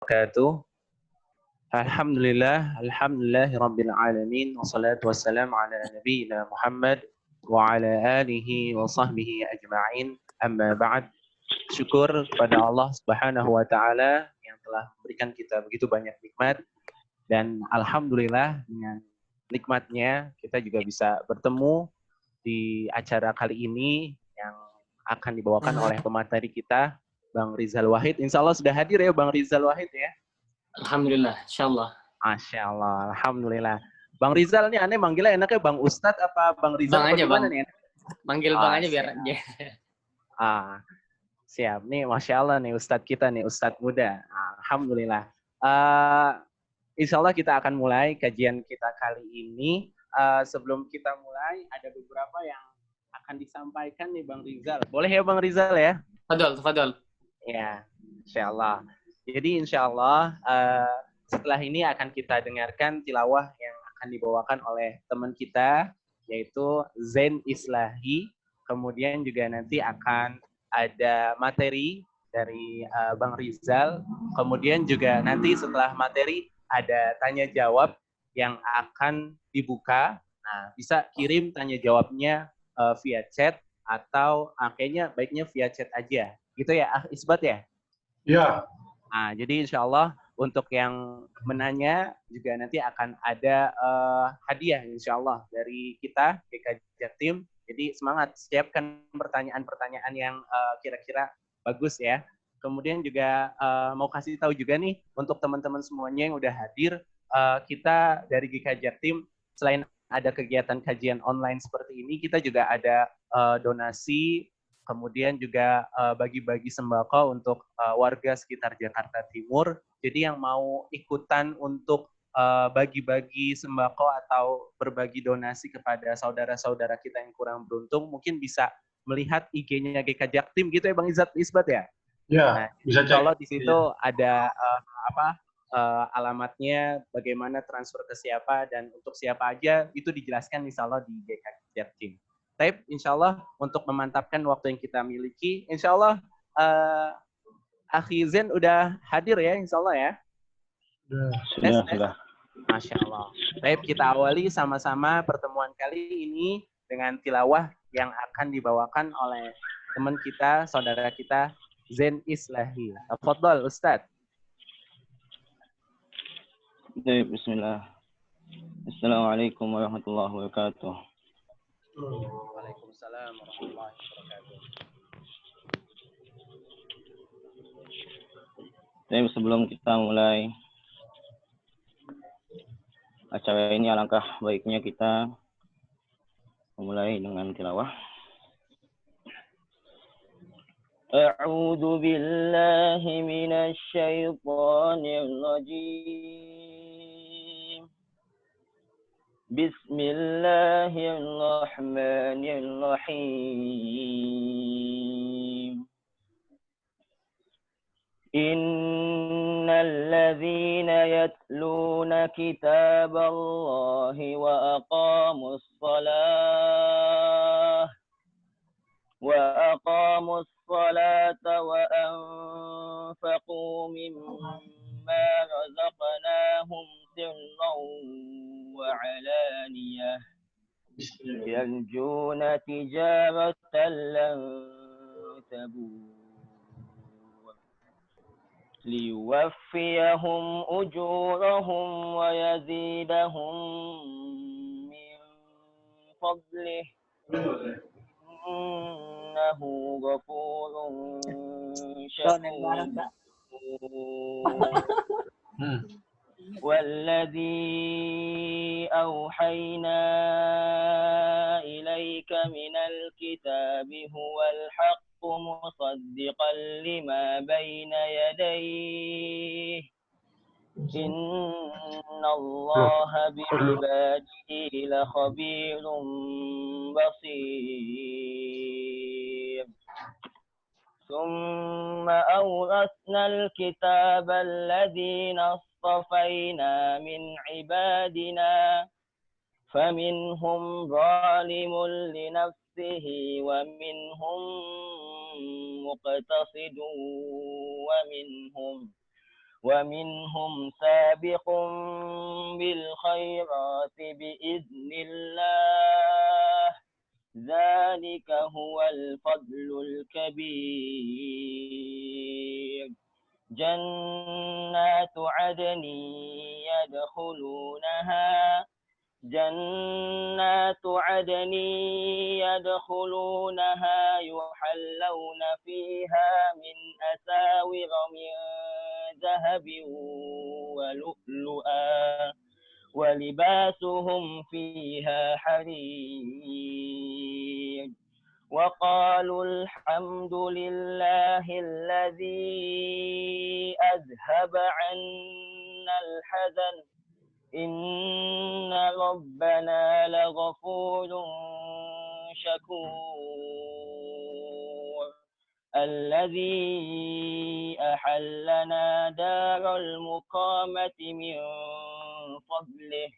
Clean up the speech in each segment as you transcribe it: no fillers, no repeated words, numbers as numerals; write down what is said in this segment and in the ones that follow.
wabarakatuh. Alhamdulillahirabbil alamin wassalatu wassalamu ala nabiyyina Muhammad wa ala alihi wa sahbihi ajma'in. Amma ba'd. Syukur kepada Allah Subhanahu wa taala yang telah memberikan kita begitu banyak nikmat, dan alhamdulillah dengan nikmatnya kita juga bisa bertemu di acara kali ini yang akan dibawakan oleh pemateri kita, Bang Rizal Wahid. Insya Allah sudah hadir ya Bang Rizal Wahid ya. Alhamdulillah, insyaallah. Masya Allah, alhamdulillah. Bang Rizal nih aneh manggilnya enaknya Bang Ustadz apa Bang Rizal? Bang aja, bagaimana Bang. nih? Manggil Bang aja biar siap. Siap nih, Masya Allah nih Ustadz kita nih, Ustadz muda. Alhamdulillah. Insya Allah kita akan mulai kajian kita kali ini. Sebelum kita mulai, ada beberapa yang akan disampaikan nih Bang Rizal. Boleh ya Bang Rizal ya? Tafadhol. Ya, Insya Allah. Jadi Insya Allah setelah ini akan kita dengarkan tilawah yang akan dibawakan oleh teman kita, yaitu Zain Islahi. Kemudian juga nanti akan ada materi dari Bang Rizal. Kemudian juga nanti setelah materi ada tanya jawab yang akan dibuka. Nah, bisa kirim tanya jawabnya via chat atau kayaknya baiknya via chat aja. Gitu ya, Isbat ya? Ya. Nah, jadi insya Allah untuk yang menanya juga nanti akan ada hadiah insya Allah dari kita, GK Jatim. Jadi semangat, siapkan pertanyaan-pertanyaan yang kira-kira bagus ya. Kemudian juga mau kasih tahu juga nih untuk teman-teman semuanya yang udah hadir, kita dari GK Jatim selain ada kegiatan kajian online seperti ini, kita juga ada donasi, kemudian juga bagi-bagi sembako untuk warga sekitar Jakarta Timur. Jadi yang mau ikutan untuk bagi-bagi sembako atau berbagi donasi kepada saudara-saudara kita yang kurang beruntung, mungkin bisa melihat IG-nya GK Jaktim gitu ya Bang Isbat ya? Ya, nah, bisa cek. Kalau di situ ada alamatnya, bagaimana transfer ke siapa, dan untuk siapa aja, itu dijelaskan insya Allah di GK Jaktim. Tapi insya Allah untuk memantapkan waktu yang kita miliki, insya Allah Akhi Zen udah hadir ya, insya Allah ya. Sudah. Masya Allah. Baik, kita awali sama-sama pertemuan kali ini dengan tilawah yang akan dibawakan oleh teman kita, saudara kita, Zain Islahi. Tafadhol, Ustadz. Bismillah. Assalamualaikum warahmatullahi wabarakatuh. Waalaikumsalam warahmatullahi wabarakatuh. Tapi sebelum kita mulai acara ini, alangkah baiknya kita memulai dengan tilawah. A'udzu billahi minasy syaithanir rajim. Bismillahirrahmanirrahim. Innal ladzina yatluna kitaballahi wa aqamus salata wa anfaqu mimma razaqnahum sirran wa 'alaniyah yarjuna tijaratan lan tabur liyuwaffiyahum ujurahum wa yazidahum min fadlih innahu ghafurun syakur. والذي أوحينا إليك من الكتاب هو الحق مصدقا لما بين يديه إن الله بعباده لخبير بصير ثم أورثنا الكتاب الذين اصطفينا من عبادنا فمنهم ظالم لنفسه ومنهم مقتصد ومنهم سابق بالخيرات بإذن الله ذلك هو الفضل الكبير جنات عدن يدخلونها يحلون فيها من أساور من ذهب ولؤلؤا ولباسهم فيها حرير وقالوا الحمد لله الذي أذهب عنا الحزن إن ربنا لغفور شكور الذي أحلنا دار المقامة من فضله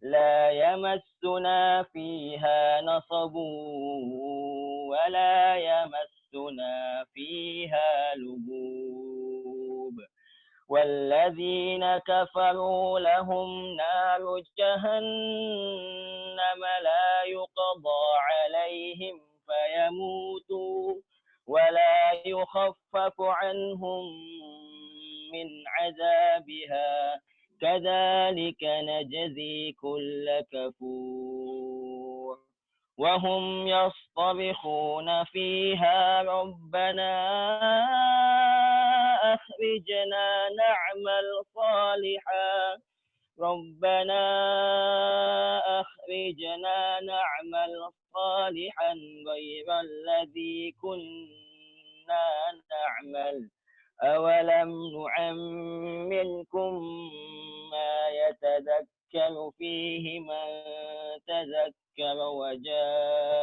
لا يمسنا فيها نصب ولا يمسنا فيها لغوب والذين كفروا لهم نار جهنم لا يقضى عليهم فيموتوا ولا يخفف عنهم من عذابها كذلك نجزي كل كفور وهم يصطرخون فيها ربنا أخرجنا نعمل صالحا غير الذي كنا نعمل أولم نعمركم ما يتذكر فيه من تذكر وجاءكم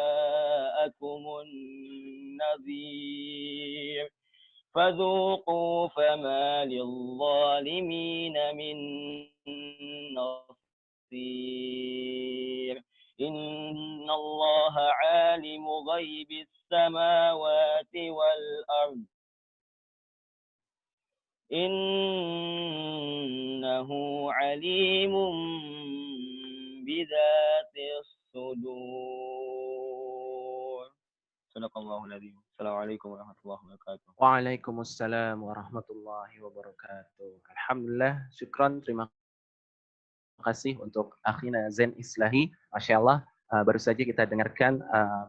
النذير فذوقوا فما للظالمين من نصير إن الله عالم غيب السماوات والأرض إنه عليم بذات الصدور صدق الله العظيم السلام عليكم ورحمة الله وبركاته. Waalaikumsalam warahmatullahi wabarakatuh. Alhamdulillah, syukran, terima kasih untuk akhina Zen Islahi. Masya Allah, baru saja kita dengarkan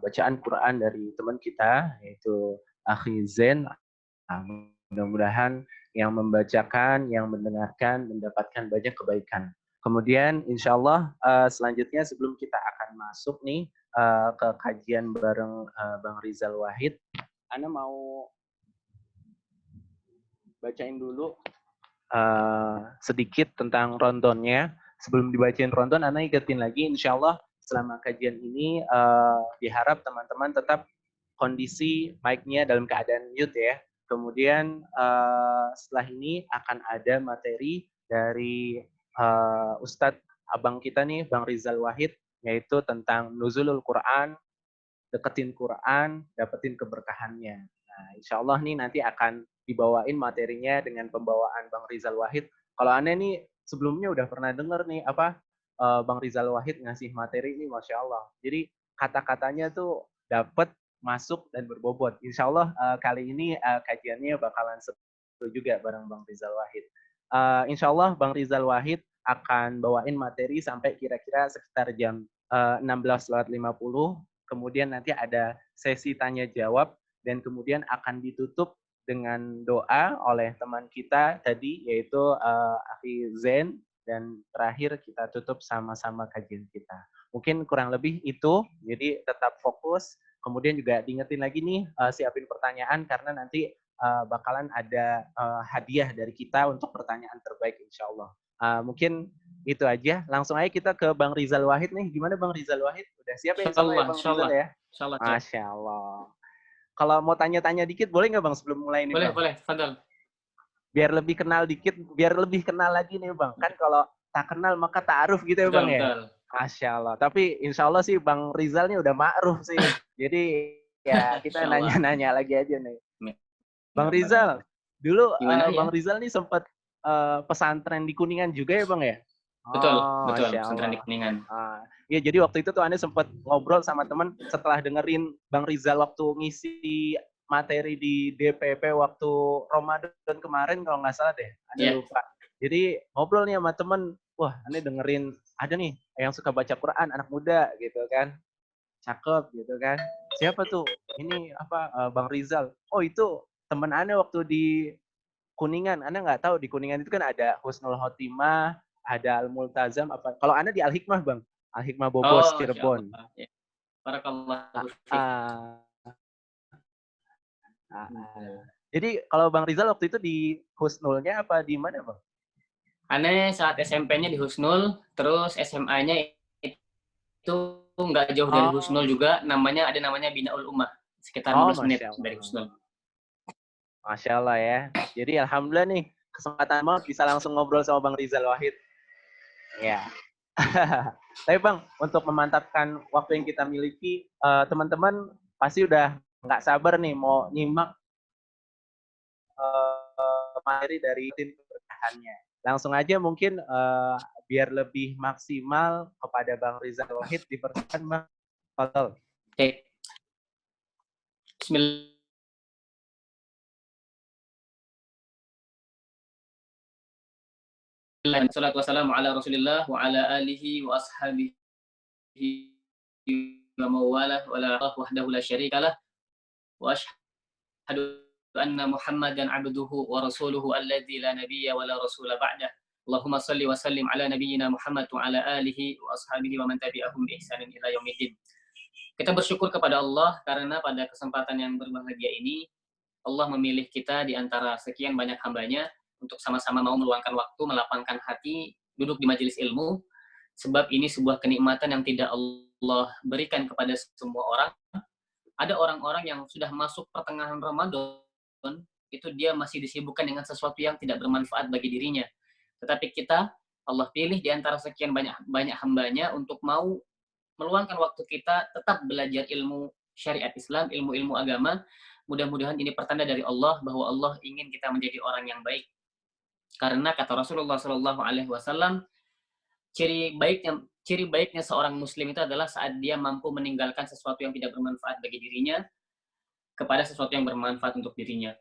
bacaan Quran dari teman kita, yaitu Akhi Zen. Mudah-mudahan yang membacakan, yang mendengarkan, mendapatkan banyak kebaikan. Kemudian insya Allah selanjutnya sebelum kita akan masuk nih ke kajian bareng Bang Rizal Wahid, Ana mau bacain dulu sedikit tentang rontonnya. Sebelum dibacain ronton, Ana ingetin lagi, insya Allah selama kajian ini diharap teman-teman tetap kondisi mic-nya dalam keadaan mute ya. Kemudian setelah ini akan ada materi dari Ustadz abang kita nih, Bang Rizal Wahid, yaitu tentang nuzulul Quran, deketin Quran, dapetin keberkahannya. Nah, insya Allah nih nanti akan dibawain materinya dengan pembawaan Bang Rizal Wahid. Kalau Anda nih sebelumnya udah pernah dengar nih Bang Rizal Wahid ngasih materi ini, Masya Allah. Jadi kata-katanya tuh dapet, masuk, dan berbobot. Insya Allah kali ini kajiannya bakalan seru juga bareng Bang Rizal Wahid. Insya Allah Bang Rizal Wahid akan bawain materi sampai kira-kira sekitar jam 16.50. Kemudian nanti ada sesi tanya jawab dan kemudian akan ditutup dengan doa oleh teman kita tadi, yaitu Akhi Zen, dan terakhir kita tutup sama-sama kajian kita. Mungkin kurang lebih itu, jadi tetap fokus. Kemudian juga diingetin lagi nih, siapin pertanyaan karena nanti bakalan ada hadiah dari kita untuk pertanyaan terbaik insya Allah. Mungkin itu aja. Langsung aja kita ke Bang Rizal Wahid nih. Gimana Bang Rizal Wahid? Udah siap ya sama Bang Rizal ya? Insyaallah. Masya Allah. Kalau mau tanya-tanya dikit boleh nggak Bang sebelum mulai ini? Boleh, Fadal. Biar lebih kenal dikit, biar lebih kenal lagi nih Bang. Kan kalau tak kenal maka ta'aruf gitu ya Bang ya? Masya Allah. Tapi insya Allah sih Bang Rizal nih udah ma'ruf sih. Jadi ya kita nanya-nanya lagi aja nih. Bang Rizal, dulu Bang Rizal nih sempat pesantren di Kuningan juga ya Bang ya? Betul, Oh, betul. Masya Pesantren di Allah. Kuningan. Ya jadi waktu itu tuh Anda sempat ngobrol sama teman setelah dengerin Bang Rizal waktu ngisi materi di DPP waktu Ramadan kemarin kalau nggak salah deh. Anda lupa. Jadi ngobrol nih sama teman, wah Anda dengerin ada nih yang suka baca Quran, anak muda gitu kan. Cakep gitu kan. Siapa tuh? Ini apa Bang Rizal. Oh itu teman Anda waktu di Kuningan. Anda nggak tahu di Kuningan itu kan ada Husnul Khotimah, ada Al Multazam apa. Kalau Anda di Al Hikmah, Bang. Al Hikmah Bobos Oh, Masya Cirebon. Allah. Ya. Barakallahu fiik. Jadi kalau Bang Rizal waktu itu di Husnulnya apa di mana, Bang? Aneh saat SMP-nya di Husnul, terus SMA-nya itu nggak jauh dari Husnul juga, namanya Binaul Ummah, sekitar 15 menit dari Husnul. Masya Allah ya. Jadi alhamdulillah nih kesempatan banget bisa langsung ngobrol sama Bang Rizal Wahid. Ya. Tapi Bang, untuk memantapkan waktu yang kita miliki, teman-teman pasti udah nggak sabar nih mau nyimak materi dari tim bertahannya. Langsung aja mungkin biar lebih maksimal kepada Bang Rizal Wahid dipersilakan Bang. Fadhol. Oke. Bismillah. Wassalatu wassalamu ala Rasulillah wa ala alihi wa ashabihi wa mawalah wa la wahdahu la syarikalah wa asyhadu anna Muhammadan abduhu wa rasuluhu alladzi la nabiyya wa la rasula ba'dah. Allahumma salli wa sallim ala nabiyyina Muhammad wa ala alihi wa ashabihi wa man tabi'ahum bi ihsanin ila yaumiddin. Kita bersyukur kepada Allah karena pada kesempatan yang berbahagia ini Allah memilih kita di antara sekian banyak hambanya untuk sama-sama mau meluangkan waktu, melapangkan hati, duduk di majelis ilmu, sebab ini sebuah kenikmatan yang tidak Allah berikan kepada semua orang. Ada orang-orang yang sudah masuk pertengahan Ramadan, itu dia masih disibukkan dengan sesuatu yang tidak bermanfaat bagi dirinya. Tetapi kita, Allah pilih di antara sekian banyak hambanya untuk mau meluangkan waktu kita tetap belajar ilmu syariat Islam, ilmu-ilmu agama. Mudah-mudahan ini pertanda dari Allah bahwa Allah ingin kita menjadi orang yang baik. Karena kata Rasulullah Shallallahu Alaihi Wasallam, ciri baiknya seorang Muslim itu adalah saat dia mampu meninggalkan sesuatu yang tidak bermanfaat bagi dirinya kepada sesuatu yang bermanfaat untuk dirinya.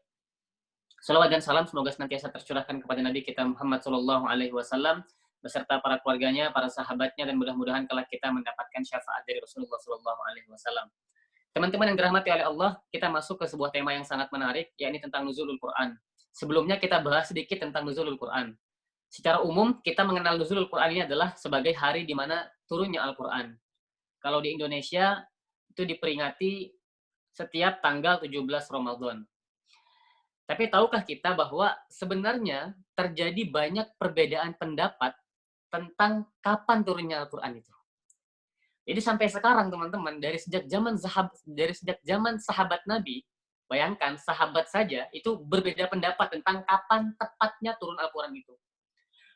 Salawat dan salam semoga senantiasa tercurahkan kepada Nabi kita Muhammad Shallallahu Alaihi Wasallam beserta para keluarganya, para sahabatnya, dan mudah-mudahan kelak kita mendapatkan syafaat dari Rasulullah Shallallahu Alaihi Wasallam. Teman-teman yang dirahmati oleh Allah, kita masuk ke sebuah tema yang sangat menarik, yakni tentang nuzulul Quran. Sebelumnya kita bahas sedikit tentang nuzulul Quran. Secara umum, kita mengenal nuzulul Quran ini adalah sebagai hari di mana turunnya Al-Quran. Kalau di Indonesia, itu diperingati setiap tanggal 17 Ramadan. Tapi tahukah kita bahwa sebenarnya terjadi banyak perbedaan pendapat tentang kapan turunnya Al-Quran itu. Jadi sampai sekarang teman-teman, dari sejak zaman sahabat Nabi, bayangkan sahabat saja itu berbeda pendapat tentang kapan tepatnya turun Al-Quran itu.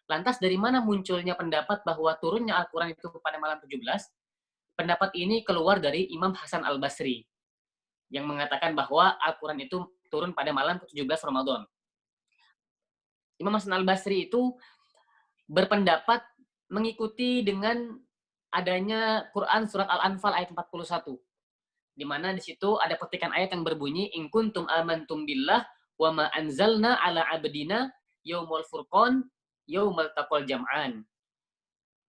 Lantas dari mana munculnya pendapat bahwa turunnya Al-Quran itu pada malam 17? Pendapat ini keluar dari Imam Hasan Al-Basri yang mengatakan bahwa Al-Quran itu turun pada malam 17 Ramadan. Imam Hasan Al-Basri itu berpendapat mengikuti dengan adanya Quran surat Al-Anfal ayat 41. Di mana di situ ada petikan ayat yang berbunyi in kuntum amantum billah wa ma anzalna ala abdina yaumul furqan yaumal taqal jam'an.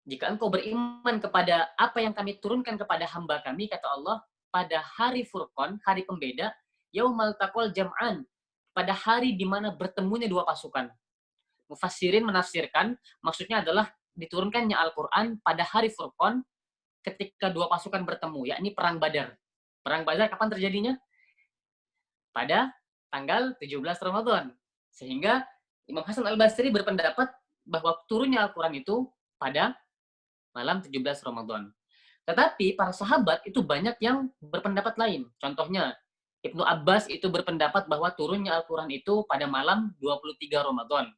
Jika engkau beriman kepada apa yang kami turunkan kepada hamba kami, kata Allah, pada hari Furqan, hari pembeda, yaumal taqal jam'an, pada hari di mana bertemunya dua pasukan. Mufassirin menafsirkan, maksudnya adalah diturunkannya Al-Quran pada hari Furqan ketika dua pasukan bertemu, yakni Perang Badar. Perang Badar kapan terjadinya? Pada tanggal 17 Ramadan. Sehingga Imam Hasan Al-Basri berpendapat bahwa turunnya Al-Quran itu pada malam 17 Ramadan. Tetapi para sahabat itu banyak yang berpendapat lain. Contohnya, Ibnu Abbas itu berpendapat bahwa turunnya Al-Quran itu pada malam 23 Ramadan.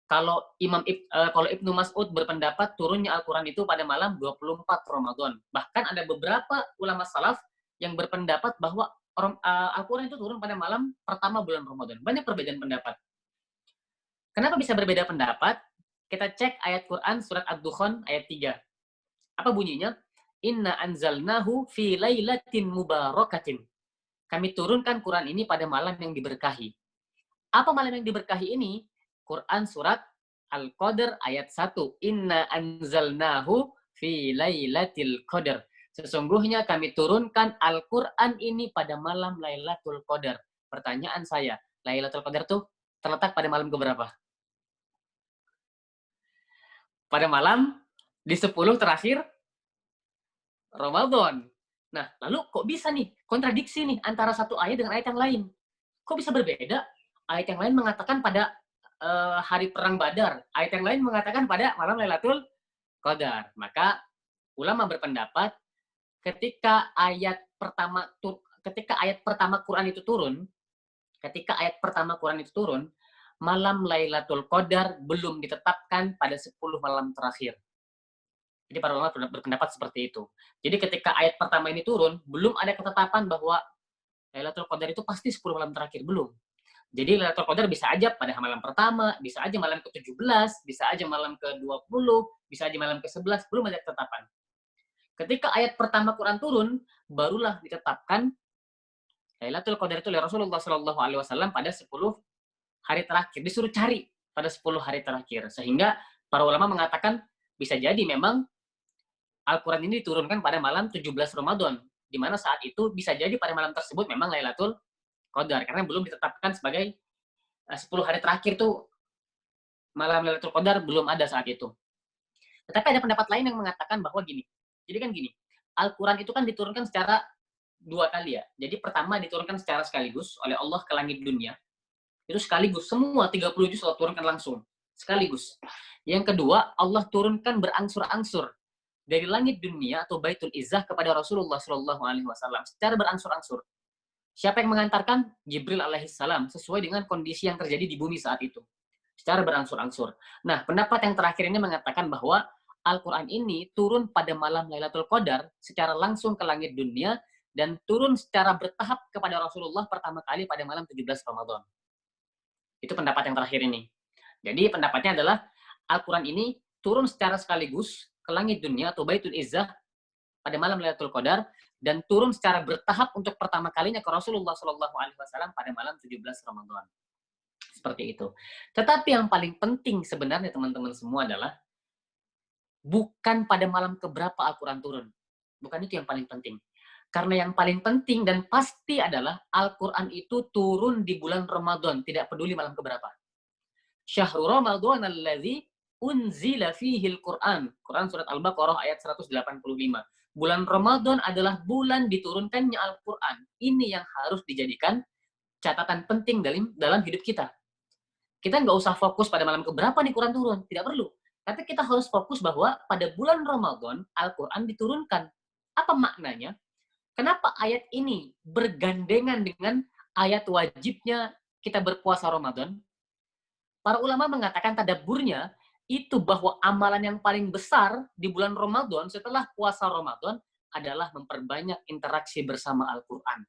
Kalau Ibnu Mas'ud berpendapat turunnya Al-Quran itu pada malam 24 Ramadan. Bahkan ada beberapa ulama salaf yang berpendapat bahwa Al-Quran itu turun pada malam pertama bulan Ramadan. Banyak perbedaan pendapat. Kenapa bisa berbeda pendapat? Kita cek ayat Quran surat Ad-Dukhan ayat 3. Apa bunyinya? Inna anzalnahu fi lailatin mubarakatin. Kami turunkan Quran ini pada malam yang diberkahi. Apa malam yang diberkahi ini? Quran surat Al-Qadr ayat 1. Inna anzalnahu fi lailatul qadar. Sesungguhnya kami turunkan Al-Quran ini pada malam Lailatul Qadar. Pertanyaan saya, Lailatul Qadar tuh terletak pada malam keberapa? Pada malam di 10 terakhir Ramadan. Nah, lalu kok bisa nih kontradiksi nih antara satu ayat dengan ayat yang lain? Kok bisa berbeda? Ayat yang lain mengatakan pada hari perang Badar. Ayat yang lain mengatakan pada malam Lailatul Qadar. Maka ulama berpendapat ketika ayat pertama Quran itu turun, malam Lailatul Qadar belum ditetapkan pada 10 malam terakhir. Jadi para ulama berpendapat seperti itu. Jadi ketika ayat pertama ini turun, belum ada ketetapan bahwa Lailatul Qadar itu pasti 10 malam terakhir, belum. Jadi Lailatul Qadar bisa aja pada malam pertama, bisa aja malam ke-17, bisa aja malam ke-20, bisa aja malam ke-11, belum ada ketetapan. Ketika ayat pertama Quran turun, barulah ditetapkan Lailatul Qadar itu oleh Rasulullah SAW pada 10 hari terakhir. Disuruh cari pada 10 hari terakhir. Sehingga para ulama mengatakan bisa jadi memang Al-Quran ini diturunkan pada malam 17 Ramadan. Di mana saat itu bisa jadi pada malam tersebut memang Lailatul Qadar. Karena belum ditetapkan sebagai 10 hari terakhir tuh malam Lailatul Qadar belum ada saat itu. Tetapi ada pendapat lain yang mengatakan bahwa gini. Jadi kan gini, Al-Quran itu kan diturunkan secara 2 kali ya. Jadi pertama diturunkan secara sekaligus oleh Allah ke langit dunia. Itu sekaligus, semua 30 juz Allah turunkan langsung. Sekaligus. Yang kedua, Allah turunkan berangsur-angsur dari langit dunia atau Baitul Izzah kepada Rasulullah SAW secara berangsur-angsur. Siapa yang mengantarkan? Jibril alaihissalam, sesuai dengan kondisi yang terjadi di bumi saat itu. Secara berangsur-angsur. Nah, pendapat yang terakhir ini mengatakan bahwa Al-Quran ini turun pada malam Lailatul Qadar secara langsung ke langit dunia dan turun secara bertahap kepada Rasulullah pertama kali pada malam 17 Ramadan. Itu pendapat yang terakhir ini. Jadi pendapatnya adalah Al-Quran ini turun secara sekaligus ke langit dunia atau Baitul Izzah pada malam Lailatul Qadar dan turun secara bertahap untuk pertama kalinya ke Rasulullah SAW pada malam 17 Ramadan. Seperti itu. Tetapi yang paling penting sebenarnya teman-teman semua adalah bukan pada malam keberapa Al-Quran turun. Bukan itu yang paling penting. Karena yang paling penting dan pasti adalah Al-Quran itu turun di bulan Ramadan. Tidak peduli malam keberapa. Syahrul Ramadan alladzi unzila fihil Quran. Quran surat Al-Baqarah ayat 185. Bulan Ramadan adalah bulan diturunkannya Al-Quran. Ini yang harus dijadikan catatan penting dalam hidup kita. Kita nggak usah fokus pada malam keberapa nih Quran turun. Tidak perlu. Tapi kita harus fokus bahwa pada bulan Ramadan, Al-Quran diturunkan. Apa maknanya? Kenapa ayat ini bergandengan dengan ayat wajibnya kita berpuasa Ramadan? Para ulama mengatakan tadabburnya itu bahwa amalan yang paling besar di bulan Ramadan setelah puasa Ramadan adalah memperbanyak interaksi bersama Al-Quran.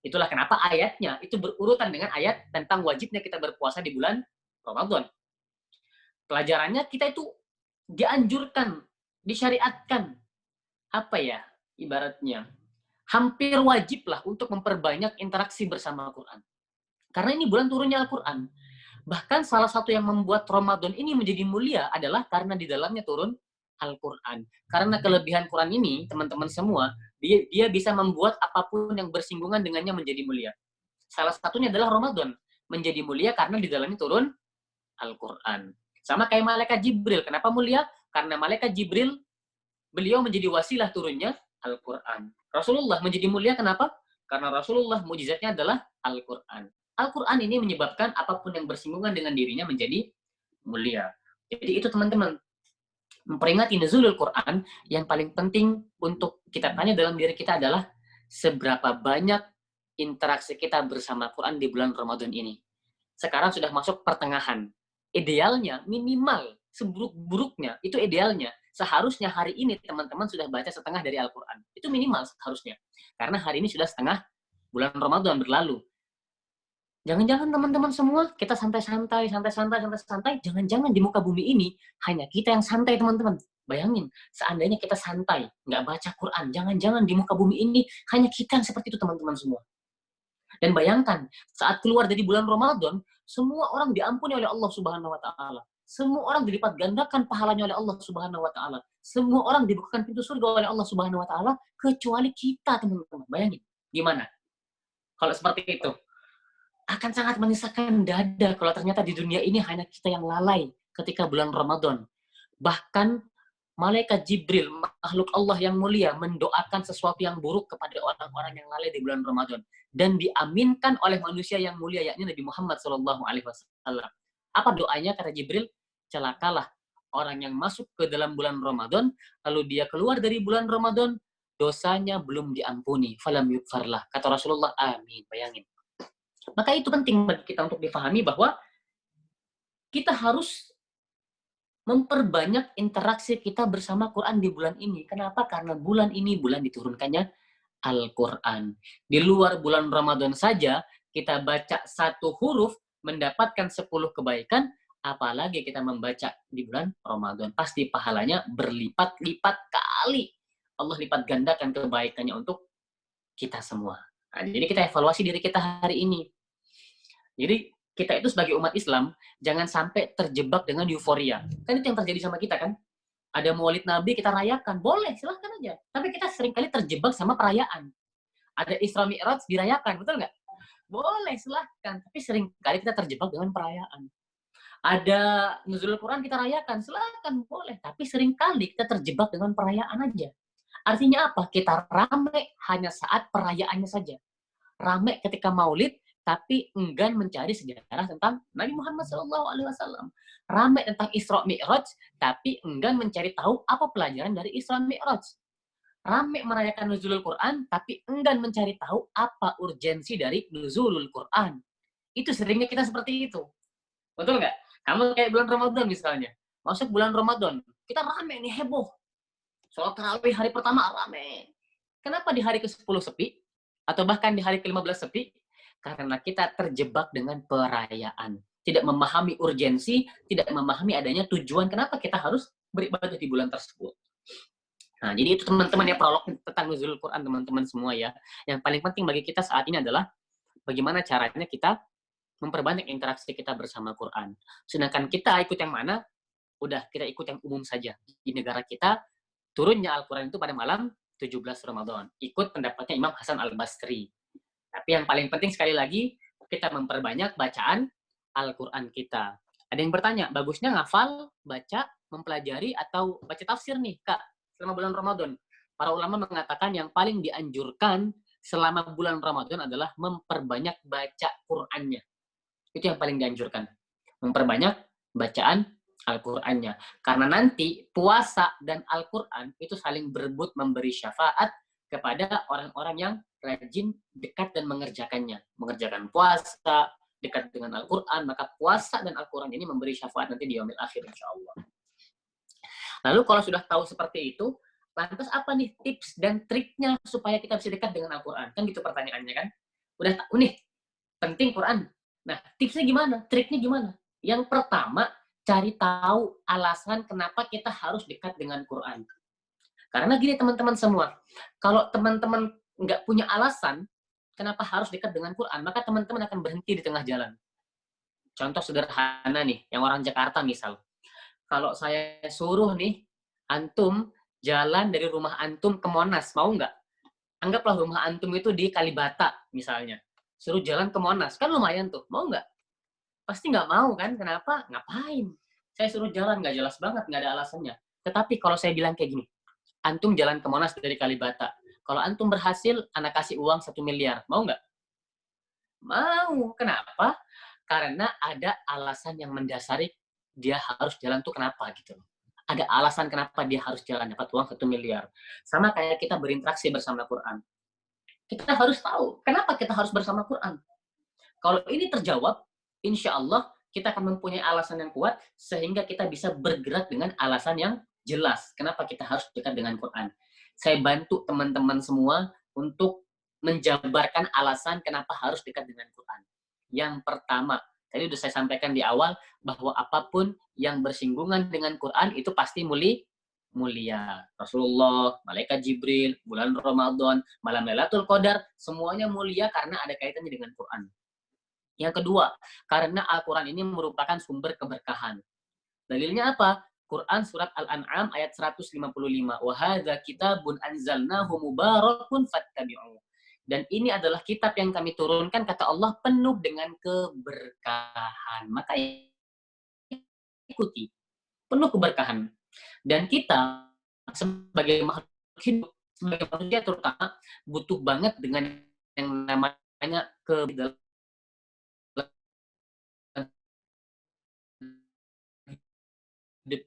Itulah kenapa ayatnya itu berurutan dengan ayat tentang wajibnya kita berpuasa di bulan Ramadan. Pelajarannya kita itu dianjurkan, disyariatkan, ibaratnya, hampir wajib lah untuk memperbanyak interaksi bersama Al-Quran. Karena ini bulan turunnya Al-Quran. Bahkan salah satu yang membuat Ramadan ini menjadi mulia adalah karena di dalamnya turun Al-Quran. Karena kelebihan Quran ini, teman-teman semua, dia bisa membuat apapun yang bersinggungan dengannya menjadi mulia. Salah satunya adalah Ramadan. Menjadi mulia karena di dalamnya turun Al-Quran. Sama kayak malaikat Jibril. Kenapa mulia? Karena malaikat Jibril, beliau menjadi wasilah turunnya Al-Quran. Rasulullah menjadi mulia kenapa? Karena Rasulullah mujizatnya adalah Al-Quran. Al-Quran ini menyebabkan apapun yang bersinggungan dengan dirinya menjadi mulia. Jadi itu teman-teman. Memperingati nuzulul Quran, yang paling penting untuk kita tanya dalam diri kita adalah seberapa banyak interaksi kita bersama Quran di bulan Ramadan ini. Sekarang sudah masuk pertengahan. Idealnya, minimal, seburuk-buruknya, itu idealnya. Seharusnya hari ini teman-teman sudah baca setengah dari Al-Quran. Itu minimal seharusnya. Karena hari ini sudah setengah bulan Ramadan berlalu. Jangan-jangan teman-teman semua kita santai-santai, jangan-jangan di muka bumi ini hanya kita yang santai teman-teman. Bayangin, seandainya kita santai, nggak baca Quran, jangan-jangan di muka bumi ini hanya kita yang seperti itu teman-teman semua. Dan bayangkan, saat keluar dari bulan Ramadan, semua orang diampuni oleh Allah Subhanahu wa taala. Semua orang dilipat gandakan pahalanya oleh Allah Subhanahu wa taala. Semua orang dibukakan pintu surga oleh Allah Subhanahu wa taala kecuali kita, teman-teman. Bayangin, gimana? Kalau seperti itu, akan sangat menyesakkan dada kalau ternyata di dunia ini hanya kita yang lalai ketika bulan Ramadan. Bahkan malaikat Jibril, makhluk Allah yang mulia, mendoakan sesuatu yang buruk kepada orang-orang yang lalai di bulan Ramadan. Dan diaminkan oleh manusia yang mulia, yakni Nabi Muhammad SAW. Apa doanya, kata Jibril? Celakalah orang yang masuk ke dalam bulan Ramadan, lalu dia keluar dari bulan Ramadan, dosanya belum diampuni. Falam yukfarlah. Kata Rasulullah, amin. Bayangin. Maka itu penting bagi kita untuk difahami bahwa kita harus memperbanyak interaksi kita bersama Quran di bulan ini. Kenapa? Karena bulan ini bulan diturunkannya Al-Quran. Di luar bulan Ramadan saja, kita baca satu huruf, mendapatkan 10 kebaikan, apalagi kita membaca di bulan Ramadan. Pasti pahalanya berlipat-lipat kali. Allah lipat gandakan kebaikannya untuk kita semua. Nah, jadi kita evaluasi diri kita hari ini. Jadi kita itu sebagai umat Islam, jangan sampai terjebak dengan euforia. Kan itu yang terjadi sama kita kan? Ada maulid Nabi, kita rayakan. Boleh, silahkan aja. Tapi kita seringkali terjebak sama perayaan. Ada Isra Mi'raj, dirayakan. Betul nggak? Boleh, silahkan. Tapi seringkali kita terjebak dengan perayaan. Ada Nuzulul Quran, kita rayakan. Silahkan, boleh. Tapi seringkali kita terjebak dengan perayaan aja. Artinya apa? Kita rame hanya saat perayaannya saja. Rame ketika maulid, tapi enggan mencari sejarah tentang Nabi Muhammad SAW. Ramai tentang Isra Mi'raj, tapi enggan mencari tahu apa pelajaran dari Isra Mi'raj. Ramai merayakan Nuzulul Quran, tapi enggan mencari tahu apa urgensi dari Nuzulul Quran. Itu seringnya kita seperti itu. Betul nggak? Kamu kayak bulan Ramadan misalnya. Masuk bulan Ramadan, kita rame nih, heboh. Sholat tarawih hari pertama rame. Kenapa di hari ke-10 sepi? Atau bahkan di hari ke-15 sepi? Karena kita terjebak dengan perayaan. Tidak memahami urgensi, tidak memahami adanya tujuan kenapa kita harus beribadah di bulan tersebut. Nah, jadi itu teman-teman ya prolog tentang Nuzulul Quran teman-teman semua ya. Yang paling penting bagi kita saat ini adalah bagaimana caranya kita memperbanyak interaksi kita bersama Quran. Sedangkan kita ikut yang mana? Udah, kita ikut yang umum saja. Di negara kita, turunnya Al-Quran itu pada malam 17 Ramadan. Ikut pendapatnya Imam Hasan Al-Basri. Tapi yang paling penting sekali lagi, kita memperbanyak bacaan Al-Quran kita. Ada yang bertanya, bagusnya ngafal, baca, mempelajari, atau baca tafsir nih, Kak, selama bulan Ramadan? Para ulama mengatakan yang paling dianjurkan selama bulan Ramadan adalah memperbanyak baca Qurannya. Itu yang paling dianjurkan. Memperbanyak bacaan Al-Qurannya. Karena nanti puasa dan Al-Quran itu saling berebut memberi syafaat kepada orang-orang yang rajin, dekat, dan mengerjakannya. Mengerjakan puasa, dekat dengan Al-Quran, maka puasa dan Al-Quran ini memberi syafaat nanti di yaumil akhir, insya Allah. Lalu kalau sudah tahu seperti itu, lantas apa nih tips dan triknya supaya kita bisa dekat dengan Al-Quran? Kan gitu pertanyaannya kan? Udah tahu nih, penting Quran. Nah, tipsnya gimana? Triknya gimana? Yang pertama, cari tahu alasan kenapa kita harus dekat dengan Quran. Karena gini teman-teman semua, kalau teman-teman nggak punya alasan kenapa harus dekat dengan Quran, maka teman-teman akan berhenti di tengah jalan. Contoh sederhana nih, yang orang Jakarta misal. Kalau saya suruh nih, antum jalan dari rumah antum ke Monas, mau nggak? Anggaplah rumah antum itu di Kalibata misalnya. Suruh jalan ke Monas, kan lumayan tuh, mau nggak? Pasti nggak mau kan, kenapa? Ngapain? Saya suruh jalan, nggak jelas banget, nggak ada alasannya. Tetapi kalau saya bilang kayak gini, antum jalan ke Monas dari Kalibata. Kalau antum berhasil, anak kasih uang 1 miliar. Mau nggak? Mau. Kenapa? Karena ada alasan yang mendasari dia harus jalan tuh kenapa gitu. Ada alasan kenapa dia harus jalan dapat uang 1 miliar. Sama kayak kita berinteraksi bersama Quran. Kita harus tahu kenapa kita harus bersama Quran. Kalau ini terjawab, insya Allah kita akan mempunyai alasan yang kuat sehingga kita bisa bergerak dengan alasan yang jelas. Kenapa kita harus dekat dengan Quran? Saya bantu teman-teman semua untuk menjabarkan alasan kenapa harus dekat dengan Quran. Yang pertama, tadi sudah saya sampaikan di awal bahwa apapun yang bersinggungan dengan Quran itu pasti mulia. Rasulullah, malaikat Jibril, bulan Ramadan, malam Lailatul Qadar, semuanya mulia karena ada kaitannya dengan Quran. Yang kedua, karena Al-Quran ini merupakan sumber keberkahan. Dalilnya apa? Quran surat Al-An'am ayat 155. Wa hadza kitabun anzalnahu mubarakun fattabi'uh. Dan ini adalah kitab yang kami turunkan, kata Allah, penuh dengan keberkahan. Maka ikuti. Penuh keberkahan. Dan kita sebagai makhluk hidup, sebagai manusia terutama, butuh banget dengan yang namanya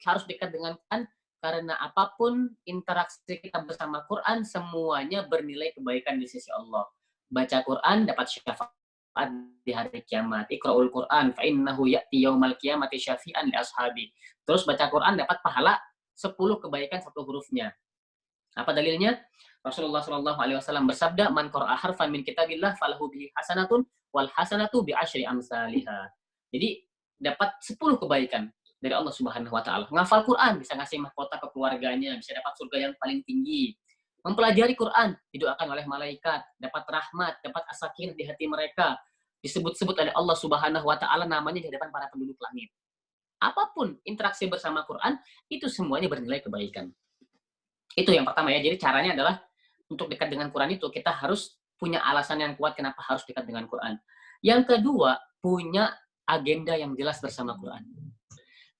harus dekat dengan Quran, karena apapun interaksi kita bersama Quran, semuanya bernilai kebaikan di sisi Allah. Baca Quran dapat syafaat di hari kiamat. Iqra'ul Quran fa innahu ya'ti yaumal qiyamati syafi'an li ashabi. Terus baca Quran dapat pahala 10 kebaikan satu hurufnya. Apa dalilnya? Rasulullah Shallallahu Alaihi Wasallam bersabda, "Man qara'a harfan min kitabillah falahu bihi hasanatun wal hasanatu bi asyri amsalihha." Jadi dapat 10 kebaikan dari Allah Subhanahu wa taala. Ngafal Quran bisa ngasih mahkota ke keluarganya, bisa dapat surga yang paling tinggi. Mempelajari Quran didoakan oleh malaikat, dapat rahmat, dapat as-sakinah di hati mereka. Disebut-sebut oleh Allah Subhanahu wa taala namanya di hadapan para penduduk langit. Apapun interaksi bersama Quran, itu semuanya bernilai kebaikan. Itu yang pertama ya. Jadi caranya adalah untuk dekat dengan Quran itu kita harus punya alasan yang kuat kenapa harus dekat dengan Quran. Yang kedua, punya agenda yang jelas bersama Quran.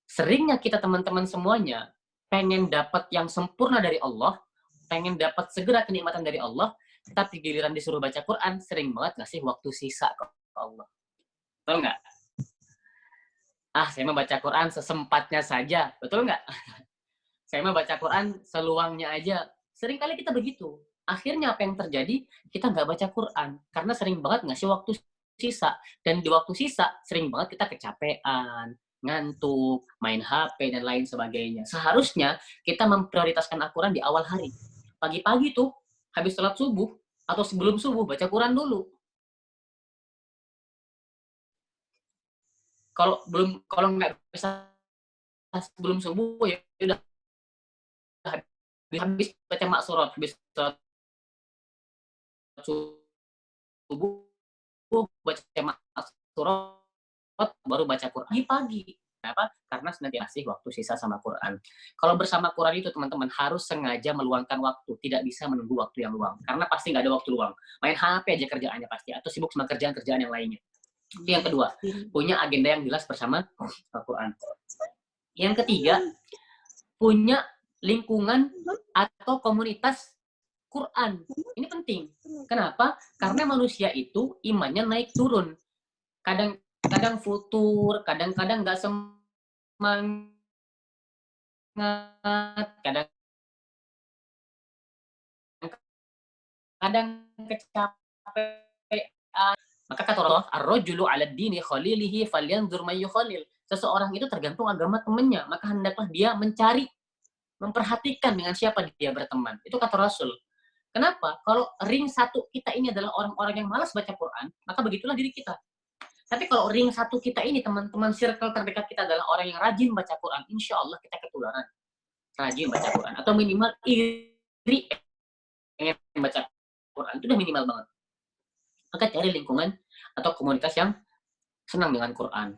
Seringnya kita teman-teman semuanya pengen dapat yang sempurna dari Allah, pengen dapat segera kenikmatan dari Allah, tapi giliran disuruh baca Quran, sering banget ngasih waktu sisa ke Allah. Betul nggak? Saya mau baca Quran sesempatnya saja. Betul nggak? Saya mau baca Quran seluangnya aja. Sering kali kita begitu. Akhirnya apa yang terjadi? Kita nggak baca Quran. Karena sering banget ngasih waktu sisa. Dan di waktu sisa, sering banget kita kecapean, ngantuk, main HP, dan lain sebagainya. Seharusnya kita memprioritaskan Al-Quran di awal hari. Pagi-pagi tuh, habis sholat subuh, atau sebelum subuh, baca Quran dulu. Kalau nggak bisa sebelum subuh, ya udah habis baca maksurat, habis sholat subuh, baca maksurat, baru baca Quran pagi. Kenapa? Karena nanti kasih waktu sisa sama Quran. Kalau bersama Quran itu teman-teman harus sengaja meluangkan waktu, tidak bisa menunggu waktu yang luang. Karena pasti nggak ada waktu luang. Main HP aja kerjaannya pasti, atau sibuk sama kerjaan-kerjaan yang lainnya. Itu yang kedua, punya agenda yang jelas bersama Al-Quran. Yang ketiga, punya lingkungan atau komunitas Quran. Ini penting. Kenapa? Karena manusia itu imannya naik turun. Kadang-kadang futur, kadang-kadang nggak semangat, kadang kecapean. Maka kata Allah, ar-rajulu 'ala dini khalilihi falyanzur may yukhalil. Seseorang itu tergantung agama temannya, maka hendaklah dia mencari, memperhatikan dengan siapa dia berteman. Itu kata Rasul. Kenapa? Kalau ring satu kita ini adalah orang-orang yang malas baca Quran, maka begitulah diri kita. Tapi kalau ring satu kita ini, teman-teman circle terdekat kita adalah orang yang rajin baca Quran, insya Allah kita ketularan. Rajin baca Quran. Atau minimal iri pengen baca Quran. Itu udah minimal banget. Maka cari lingkungan atau komunitas yang senang dengan Quran.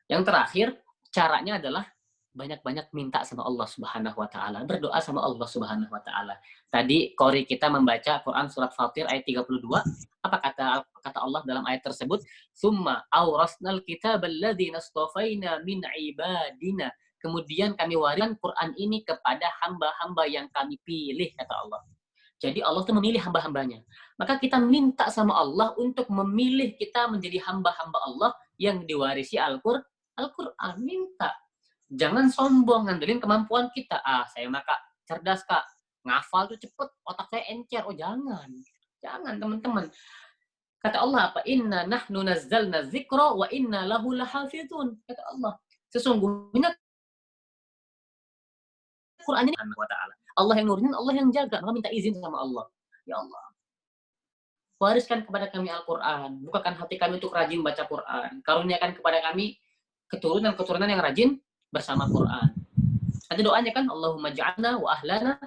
Yang terakhir, caranya adalah banyak-banyak minta sama Allah Subhanahu wa taala, berdoa sama Allah Subhanahu wa taala. Tadi qori kita membaca Quran surat Fatir ayat 32, apa kata Allah dalam ayat tersebut? Summa awrasnal kitabal ladzina istafaina min ibadina. Kemudian kami wariskan Quran ini kepada hamba-hamba yang kami pilih, kata Allah. Jadi Allah tuh memilih hamba-hambanya. Maka kita minta sama Allah untuk memilih kita menjadi hamba-hamba Allah yang diwarisi Al-Quran. Minta. Jangan sombong ngandelin kemampuan kita. Saya mah Kak cerdas Kak. Ngafal tuh cepet, otak saya encer. Oh jangan. Jangan teman-teman. Kata Allah apa? Inna nahnu nazzalna dzikra wa inna lahu lahafizun. Kata Allah. Sesungguhnya Quran ini Allah yang nurunin, Allah yang jaga. Maka minta izin sama Allah. Ya Allah. wariskan kepada kami Al-Quran, bukakan hati kami untuk rajin baca Quran, karuniakan kepada kami keturunan-keturunan yang rajin bersama Quran. Ada doanya kan, Allahumma ja'alna wa ahlana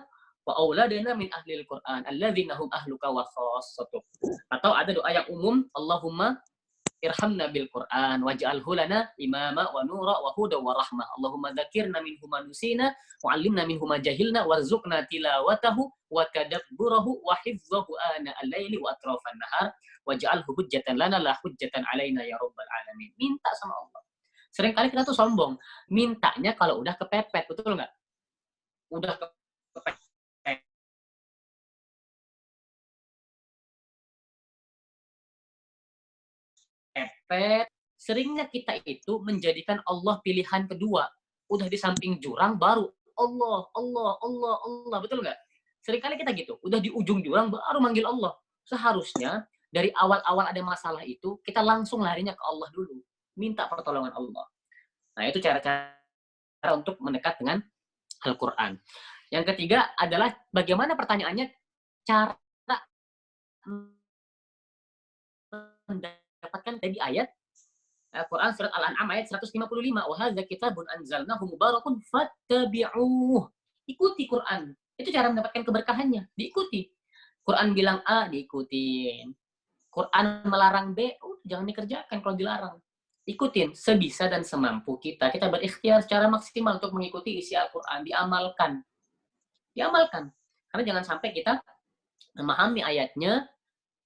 wa auladana min ahlil Quran alladzina hum ahluka wa khassatuh. Atau ada doa yang umum, Allahumma irhamna bil Quran waj'alhu lana imama wa nura wa huda wa rahmah. Allahumma dzakirna minhu ma nusina wa 'allimna minhu ma jahilna warzuqna tilawatahu wa tadabburahu wa hifdzahu ana al-laili wa atrafan nahar waj'alhu hujjatan lana la hujjatan alaina ya rabbal alamin. Minta sama Allah. Seringkali kita tuh sombong, mintanya kalau udah kepepet, betul nggak? Udah kepepet. Seringnya kita itu menjadikan Allah pilihan kedua. Udah di samping jurang baru Allah, Allah, Allah, Allah, betul nggak? Seringkali kita gitu, udah di ujung jurang baru manggil Allah. Seharusnya dari awal-awal ada masalah itu, kita langsung larinya ke Allah dulu. Minta pertolongan Allah. Nah, itu cara-cara untuk mendekat dengan Al-Quran. Yang ketiga adalah bagaimana pertanyaannya, cara mendapatkan tadi ayat Al-Quran surat Al-An'am ayat 155. Wa hadza kitabun anzalnahu mubarakun fattabi'uh. Ikuti Quran. Itu cara mendapatkan keberkahannya. Diikuti. Quran bilang A, diikutin. Quran melarang B, jangan dikerjakan kalau dilarang. Ikutin sebisa dan semampu kita. Kita berikhtiar secara maksimal untuk mengikuti isi Al-Quran. Diamalkan. Diamalkan. Karena jangan sampai kita memahami ayatnya,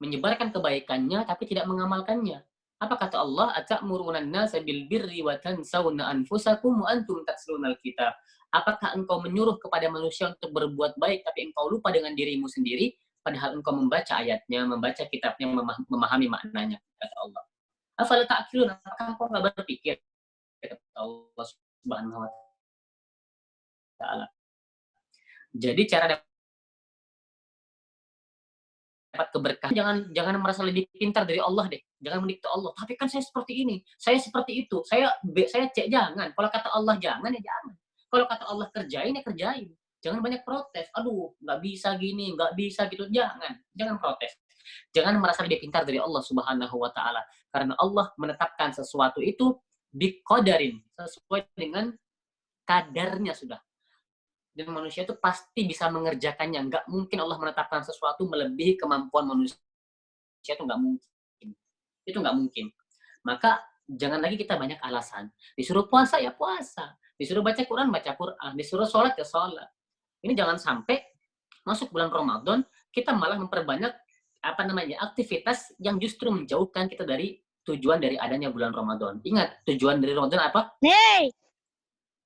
menyebarkan kebaikannya, tapi tidak mengamalkannya. Apa kata Allah? Ata'muruna an-nasa bil birri wa tansawna anfusakum wa antum tatlunal kitab. Apakah engkau menyuruh kepada manusia untuk berbuat baik, tapi engkau lupa dengan dirimu sendiri, padahal engkau membaca ayatnya, membaca kitabnya, memahami maknanya, kata Allah. Afala ta'qilun, apakah engkau nggak berpikir? Kata Allah Subhanahu wa Ta'ala. Jadi cara dapat keberkahan, jangan merasa lebih pintar dari Allah deh. Jangan mendikte Allah. Tapi kan saya seperti ini, saya seperti itu, saya B, saya C. Jangan. Kalau kata Allah jangan, ya jangan. Kalau kata Allah kerjain, ya kerjain. Jangan banyak protes. Aduh, nggak bisa gini, nggak bisa gitu. Jangan protes. Jangan merasa lebih pintar dari Allah Subhanahu wa Ta'ala. Karena Allah menetapkan sesuatu itu biqadarin, sesuai dengan kadarnya sudah. Dan manusia itu pasti bisa mengerjakannya. Nggak mungkin Allah menetapkan sesuatu melebihi kemampuan manusia. Itu nggak mungkin. Itu nggak mungkin. Maka jangan lagi kita banyak alasan. Disuruh puasa, ya puasa. Disuruh baca Quran, baca Quran. Disuruh sholat, ya sholat. Ini jangan sampai masuk bulan Ramadan, kita malah memperbanyak aktivitas yang justru menjauhkan kita dari tujuan dari adanya bulan Ramadan. Ingat, tujuan dari Ramadan apa?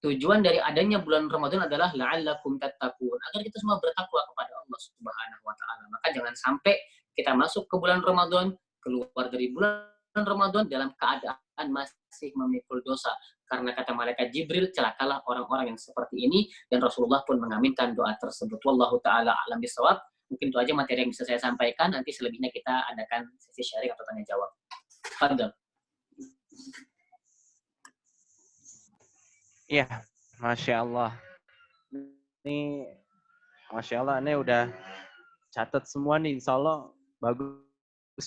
Tujuan dari adanya bulan Ramadan adalah la'allakum tattaqun, agar kita semua bertakwa kepada Allah Subhanahu wa Ta'ala. Maka jangan sampai kita masuk ke bulan Ramadan, keluar dari bulan Ramadan dalam keadaan masih memikul dosa. Karena kata malaikat Jibril, celakalah orang-orang yang seperti ini, dan Rasulullah pun mengaminkan doa tersebut. Wallahu ta'ala a'lam bishawab. Mungkin itu aja materi yang bisa saya sampaikan. Nanti selebihnya kita adakan sesi sharing atau tanya jawab. Fadhal. Iya, Masya Allah. Ini, Masya Allah, ini udah catat semua nih. Insya Allah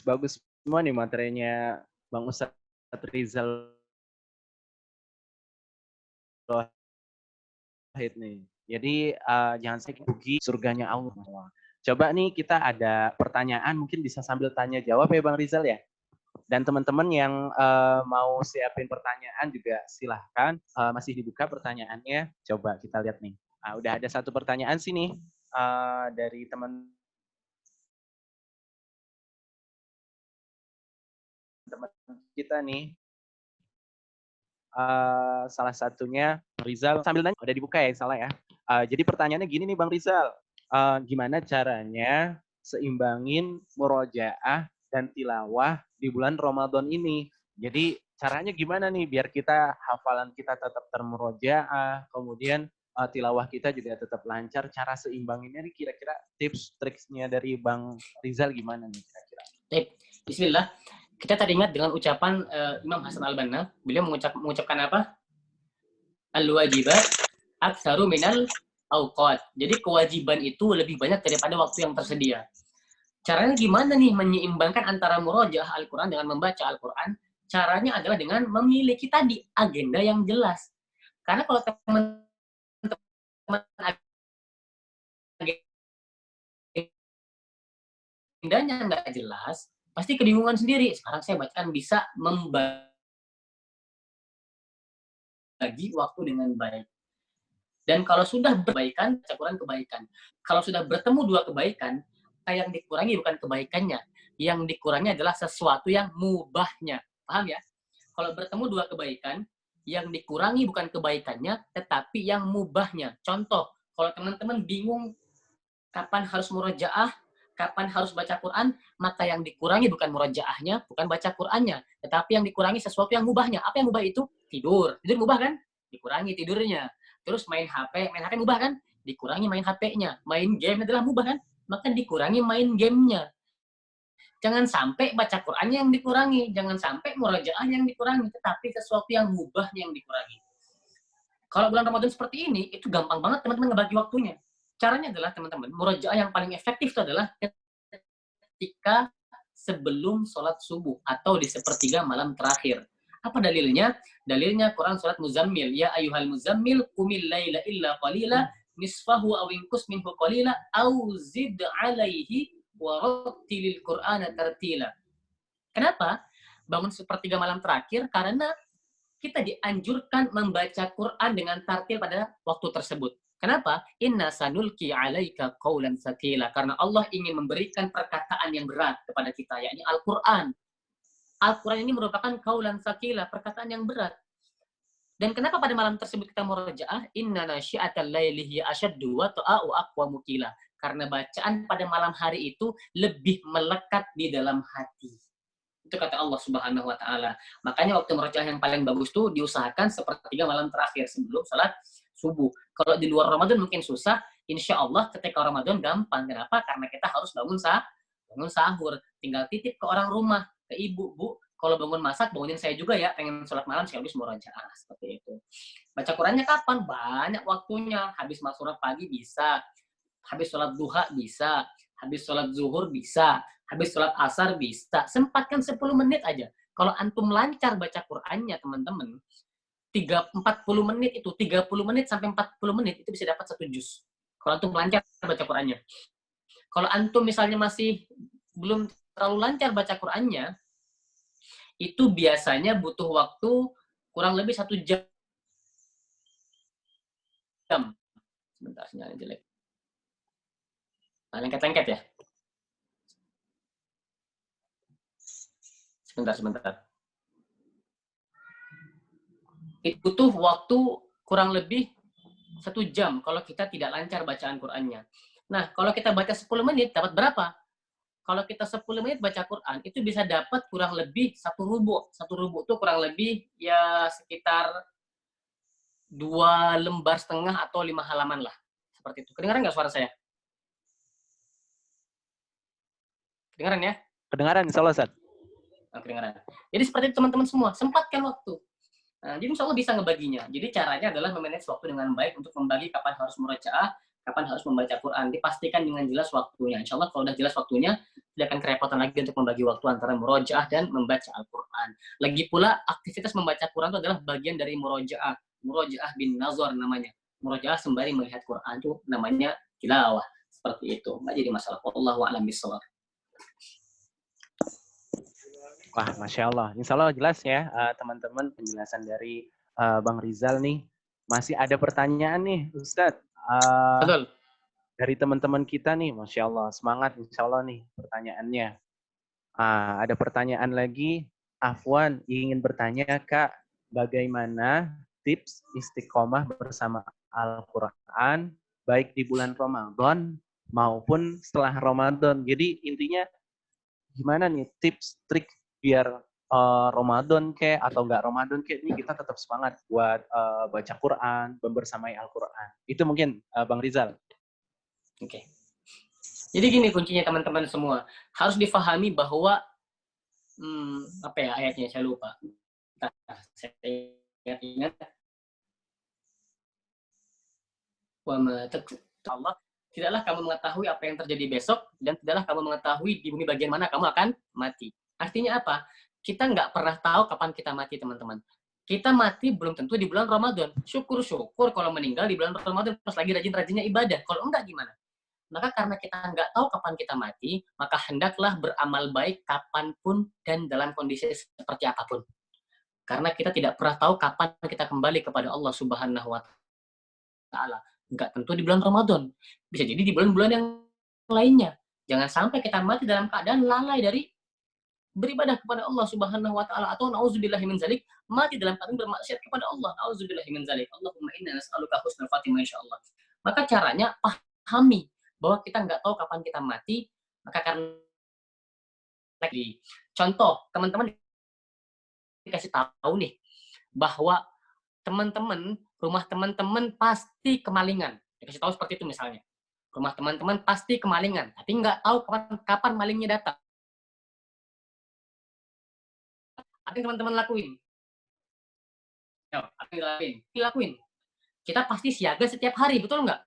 bagus semua nih materinya Bang Ustadz Rizal Wahid nih. Jadi jangan sampai rugi surganya Allah. Coba nih kita ada pertanyaan, mungkin bisa sambil tanya jawab ya Bang Rizal ya. Dan teman-teman yang mau siapin pertanyaan juga silahkan, masih dibuka pertanyaannya. Coba kita lihat nih. Udah ada satu pertanyaan sini dari teman kita nih. Salah satunya Rizal, sambil nanya, udah dibuka ya, salah ya. Jadi pertanyaannya gini nih Bang Rizal, gimana caranya seimbangin murojaah dan tilawah di bulan Ramadan ini? Jadi caranya gimana nih biar kita hafalan kita tetap termurojaah, kemudian tilawah kita juga tetap lancar. Cara seimbangin ini kira-kira tips triksnya dari Bang Rizal gimana nih kira-kira? Bismillah. Kita tadi ingat dengan ucapan Imam Hasan al-Banna. Beliau mengucapkan apa? Al-wajibat aktsaru minal awqat. Jadi kewajiban itu lebih banyak daripada waktu yang tersedia. Caranya gimana nih menyeimbangkan antara murojaah Al-Quran dengan membaca Al-Quran? Caranya adalah dengan memiliki tadi agenda yang jelas. Karena kalau teman-teman agendanya nggak jelas, pasti kebingungan sendiri. Sekarang saya bacakan bisa membagi waktu dengan baik. Dan kalau sudah berbaikan, baca Quran kebaikan. Kalau sudah bertemu dua kebaikan, yang dikurangi bukan kebaikannya. Yang dikurangi adalah sesuatu yang mubahnya. Paham ya? Kalau bertemu dua kebaikan, yang dikurangi bukan kebaikannya, tetapi yang mubahnya. Contoh, kalau teman-teman bingung kapan harus murojaah, kapan harus baca Quran, maka yang dikurangi bukan murojaahnya, bukan baca Qurannya, tetapi yang dikurangi sesuatu yang mubahnya. Apa yang mubah itu? Tidur. Tidur mubah kan? Dikurangi tidurnya. Terus main HP mubah kan? Dikurangi main HP-nya. Main game adalah mubah kan? Maka dikurangi main game-nya. Jangan sampai baca Qur'annya yang dikurangi, jangan sampai murojaahnya yang dikurangi, tetapi sesuatu yang mubahnya yang dikurangi. Kalau bulan Ramadan seperti ini, itu gampang banget teman-teman ngebagi waktunya. Caranya adalah teman-teman, murojaah yang paling efektif itu adalah ketika sebelum sholat subuh atau di sepertiga malam terakhir. Apa dalilnya? Dalilnya Quran surat Muzammil. Ya ayyuhal muzammil qumil laila illa qalila nisfahu aw inqus minhu qalila aw zid alaihi wa rattilil Qur'ana tartila. Kenapa? Bangun sepertiga malam terakhir karena kita dianjurkan membaca Quran dengan tartil pada waktu tersebut. Kenapa? Inna sanulki alaika qaulan tsaqila. Karena Allah ingin memberikan perkataan yang berat kepada kita, yakni Al-Quran. Al-Quran ini merupakan qaulan tsaqila, perkataan yang berat. Dan kenapa pada malam tersebut kita murojaah? Inna nasyi'atal laili hiya asyaddu wa ta'u aqwamu qila. Karena bacaan pada malam hari itu lebih melekat di dalam hati. Itu kata Allah Subhanahu wa taala. Makanya waktu murojaah yang paling bagus tuh diusahakan sepertiga malam terakhir sebelum salat subuh. Kalau di luar Ramadan mungkin susah, insya Allah ketika Ramadan gampang. Kenapa? Karena kita harus bangun sahur. Tinggal titip ke orang rumah, ke ibu, Bu, kalau bangun masak, bangunin saya juga ya, pengen sholat malam sekaligus murojaah. Seperti itu. Baca Qurannya kapan? Banyak waktunya. Habis sholat pagi bisa, habis sholat duha bisa, habis sholat zuhur bisa, habis sholat asar bisa. Sempatkan 10 menit aja. Kalau antum lancar baca Qurannya, teman-teman, 40 menit itu, 30 menit sampai 40 menit itu bisa dapat 1 juz. Kalau antum lancar baca Qurannya. Kalau antum misalnya masih belum terlalu lancar baca Qurannya, itu biasanya butuh waktu kurang lebih 1 jam. Sebentar, sinyalnya jelek. Lengket-lengket ya. Sebentar. Itu butuh waktu kurang lebih 1 jam kalau kita tidak lancar bacaan Qur'annya. Nah, kalau kita baca 10 menit, dapat berapa? Kalau kita 10 menit baca Quran, itu bisa dapat kurang lebih 1 rubu'. 1 rubu' itu kurang lebih ya sekitar 2 lembar setengah atau 5 halaman lah. Seperti itu. Kedengaran nggak suara saya? Kedengaran ya? Kedengaran, insya Allah, Ustaz. Nah, kedengaran. Jadi seperti itu teman-teman semua, sempatkan waktu. Nah, jadi insya Allah bisa ngebaginya. Jadi caranya adalah memanage waktu dengan baik untuk membagi kapan harus murojaah, kapan harus membaca Quran. Dipastikan dengan jelas waktunya. Insya Allah kalau udah jelas waktunya, tidak akan kerepotan lagi untuk membagi waktu antara murojaah dan membaca Al-Quran. Lagi pula, aktivitas membaca Quran itu adalah bagian dari murojaah. Murojaah bin nazar namanya. Murojaah sembari melihat Quran itu namanya tilawah. Seperti itu. Nggak jadi masalah. Wallahu a'lam bishawab. Wah, Masya Allah. Insya Allah jelas ya, teman-teman, penjelasan dari Bang Rizal nih. Masih ada pertanyaan nih, Ustadz. Betul. Dari teman-teman kita nih, Masya Allah. Semangat, Insya Allah nih pertanyaannya. Ada pertanyaan lagi. Afwan ingin bertanya, Kak, bagaimana tips istiqomah bersama Al-Quran, baik di bulan Ramadan maupun setelah Ramadan. Jadi intinya, gimana nih tips, trik biar Ramadan kayak atau enggak Ramadan kayak ini kita tetap semangat buat baca Quran, membersamai Al-Quran. Itu mungkin Bang Rizal. Oke. Jadi gini kuncinya teman-teman semua. Harus difahami bahwa apa ya ayatnya saya lupa. Saya ingat. Allah tidaklah kamu mengetahui apa yang terjadi besok, dan tidaklah kamu mengetahui di bumi bagian mana kamu akan mati. Artinya apa? Kita nggak pernah tahu kapan kita mati, teman-teman. Kita mati belum tentu di bulan Ramadan. Syukur-syukur kalau meninggal di bulan Ramadan pas lagi rajin-rajinnya ibadah. Kalau enggak gimana? Maka karena kita nggak tahu kapan kita mati, maka hendaklah beramal baik kapanpun dan dalam kondisi seperti apapun. Karena kita tidak pernah tahu kapan kita kembali kepada Allah Subhanahu wa Ta'ala. Nggak tentu di bulan Ramadan. Bisa jadi di bulan-bulan yang lainnya. Jangan sampai kita mati dalam keadaan lalai dari beribadah kepada Allah Subhanahu wa Ta'ala, atau nauzubillahi min zalik, mati dalam keadaan bermaksiat kepada Allah. Nauzubillahi min zalik. Allahumma inna nas'aluka husnul khatimah insyaallah. Maka caranya pahami bahwa kita nggak tahu kapan kita mati, maka karena contoh, teman-teman dikasih tahu nih bahwa rumah teman-teman pasti kemalingan. Dikasih tahu seperti itu misalnya. Rumah teman-teman pasti kemalingan, tapi nggak tahu kapan malingnya datang. Apa yang teman-teman lakuin? Apa yang dilakuin? Kita pasti siaga setiap hari, betul nggak?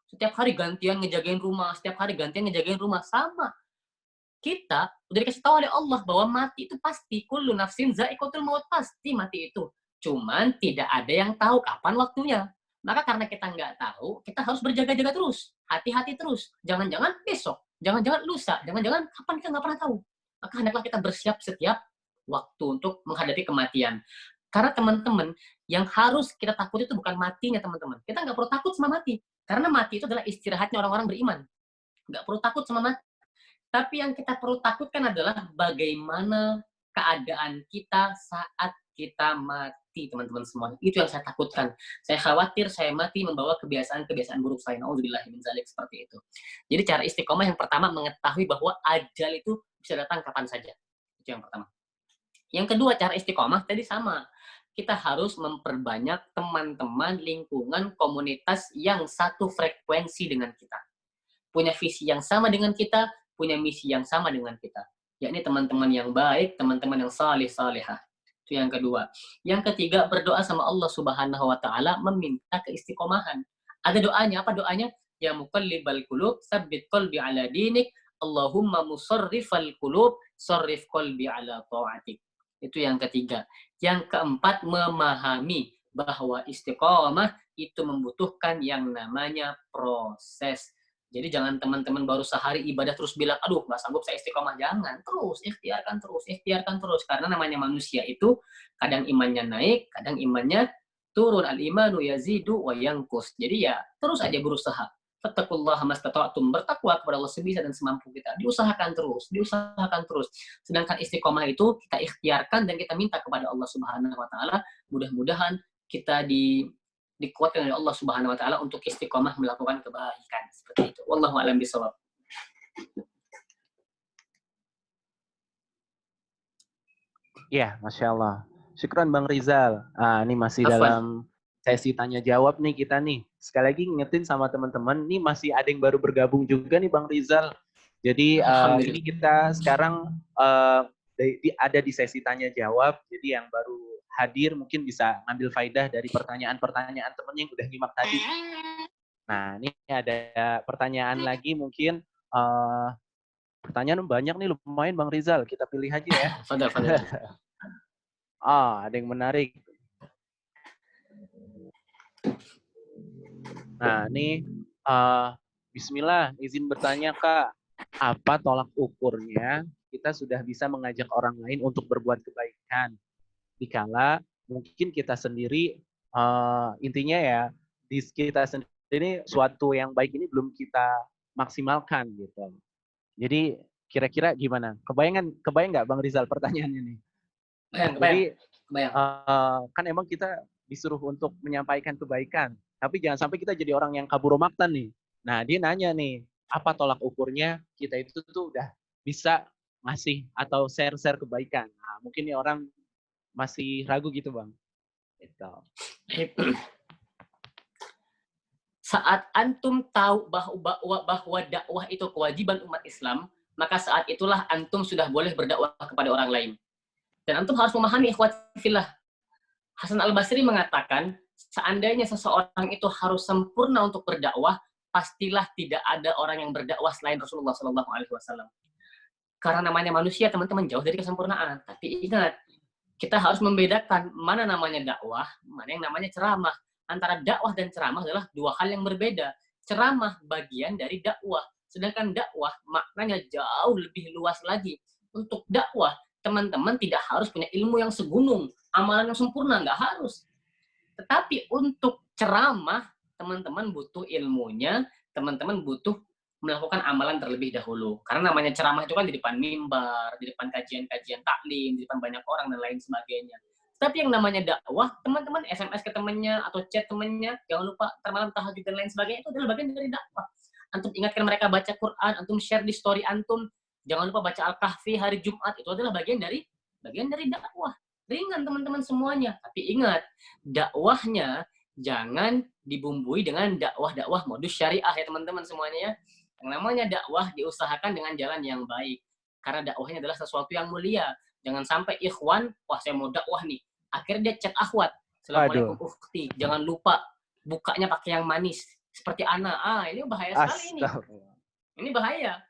Setiap hari gantian ngejagain rumah, sama. Kita udah dikasih tahu oleh Allah bahwa mati itu pasti, kullu nafsin za'iqatul maut, pasti mati itu. Cuman tidak ada yang tahu kapan waktunya. Maka karena kita nggak tahu, kita harus berjaga-jaga terus, hati-hati terus. Jangan-jangan besok, jangan-jangan lusa, jangan-jangan kapan, kita nggak pernah tahu. Maka hendaklah kita bersiap setiap waktu untuk menghadapi kematian. Karena teman-teman, yang harus kita takut itu bukan matinya, teman-teman. Kita nggak perlu takut sama mati. Karena mati itu adalah istirahatnya orang-orang beriman. Nggak perlu takut sama mati. Tapi yang kita perlu takutkan adalah bagaimana keadaan kita saat kita mati, teman-teman semua. Itu yang saya takutkan. Saya khawatir saya mati membawa kebiasaan-kebiasaan buruk saya. Nauzubillahi min dzalik, seperti itu. Jadi cara istiqomah yang pertama, mengetahui bahwa ajal itu bisa datang kapan saja. Itu yang pertama. Yang kedua, cara istiqomah tadi sama. Kita harus memperbanyak teman-teman, lingkungan, komunitas yang satu frekuensi dengan kita. Punya visi yang sama dengan kita, punya misi yang sama dengan kita. Yakni teman-teman yang baik, teman-teman yang salih-salihah. Itu yang kedua. Yang ketiga, berdoa sama Allah Subhanahu wa Ta'ala, meminta keistiqomahan. Ada doanya, apa doanya? Ya muqallibal qulub, tsabbit qalbi ala dinik, Allahumma musarrifal qulub, sarrif qalbi ala ta'atik. Itu yang ketiga. Yang keempat, memahami bahwa istiqomah itu membutuhkan yang namanya proses. Jadi jangan teman-teman baru sehari ibadah terus bilang, aduh nggak sanggup saya istiqomah. Jangan, terus, ikhtiarkan terus. Karena namanya manusia itu kadang imannya naik, kadang imannya turun. Al-imanu yazidu wa yanqus. Jadi ya terus aja berusaha. Fattaqullaha mastata'tum, bertakwa kepada Allah sebisa dan semampu kita. Diusahakan terus. Sedangkan istiqomah itu kita ikhtiarkan dan kita minta kepada Allah Subhanahu wa Ta'ala. Mudah-mudahan kita dikuatkan oleh Allah Subhanahu wa Ta'ala untuk istiqomah melakukan kebaikan. Seperti itu. Wallahu a'lam bishawab. Ya, Masya Allah. Syukran Bang Rizal. Ini masih dalam sesi tanya jawab nih kita nih. Sekali lagi ngingetin sama teman-teman, nih masih ada yang baru bergabung juga nih Bang Rizal. Jadi ini kita sekarang ada di sesi tanya jawab. Jadi yang baru hadir mungkin bisa ngambil faidah dari pertanyaan-pertanyaan teman yang udah nyimak tadi. Nah, ini ada pertanyaan lagi mungkin. Pertanyaan banyak nih, lumayan Bang Rizal. Kita pilih aja ya. Fadal. Ada yang menarik. Nah, ini bismillah, izin bertanya Kak, apa tolak ukurnya kita sudah bisa mengajak orang lain untuk berbuat kebaikan? Dikala mungkin kita sendiri, intinya ya, di kita sendiri suatu yang baik ini belum kita maksimalkan gitu. Jadi kira-kira gimana? Kebayang nggak Bang Rizal pertanyaannya nih? Jadi kan emang kita disuruh untuk menyampaikan kebaikan, tapi jangan sampai kita jadi orang yang kabur maktan nih. Nah, dia nanya nih, apa tolak ukurnya kita itu tuh udah bisa ngasih atau share kebaikan? Nah, mungkin nih orang masih ragu gitu, Bang. Gitu. Saat antum tahu bahwa dakwah itu kewajiban umat Islam, maka saat itulah antum sudah boleh berdakwah kepada orang lain. Dan antum harus memahami ikhwati fillah. Hasan Al-Basri mengatakan, seandainya seseorang itu harus sempurna untuk berdakwah, pastilah tidak ada orang yang berdakwah selain Rasulullah Shallallahu Alaihi Wasallam. Karena namanya manusia, teman-teman, jauh dari kesempurnaan. Tapi ingat, kita harus membedakan mana namanya dakwah, mana yang namanya ceramah. Antara dakwah dan ceramah adalah dua hal yang berbeda. Ceramah bagian dari dakwah, sedangkan dakwah maknanya jauh lebih luas lagi. Untuk dakwah, teman-teman tidak harus punya ilmu yang segunung, amalan yang sempurna, nggak harus. Tetapi untuk ceramah, teman-teman butuh ilmunya, teman-teman butuh melakukan amalan terlebih dahulu. Karena namanya ceramah itu kan di depan mimbar, di depan kajian-kajian taklim, di depan banyak orang dan lain sebagainya. Tapi yang namanya dakwah, teman-teman SMS ke temannya atau chat temannya, jangan lupa termalam tahajud dan lain sebagainya, itu adalah bagian dari dakwah. Antum ingatkan mereka baca Quran, antum share di story antum, jangan lupa baca Al-Kahfi hari Jumat, itu adalah bagian dari dakwah. Ringan teman-teman semuanya, tapi ingat, dakwahnya jangan dibumbui dengan dakwah-dakwah modus syariah ya teman-teman semuanya ya. Yang namanya dakwah diusahakan dengan jalan yang baik. Karena dakwahnya adalah sesuatu yang mulia. Jangan sampai ikhwan, wah saya mau dakwah nih. Akhirnya dia chat akhwat. Assalamualaikum ukhti. Jangan lupa bukanya pakai yang manis. Seperti Ana. Ini bahaya sekali ini. Ini bahaya.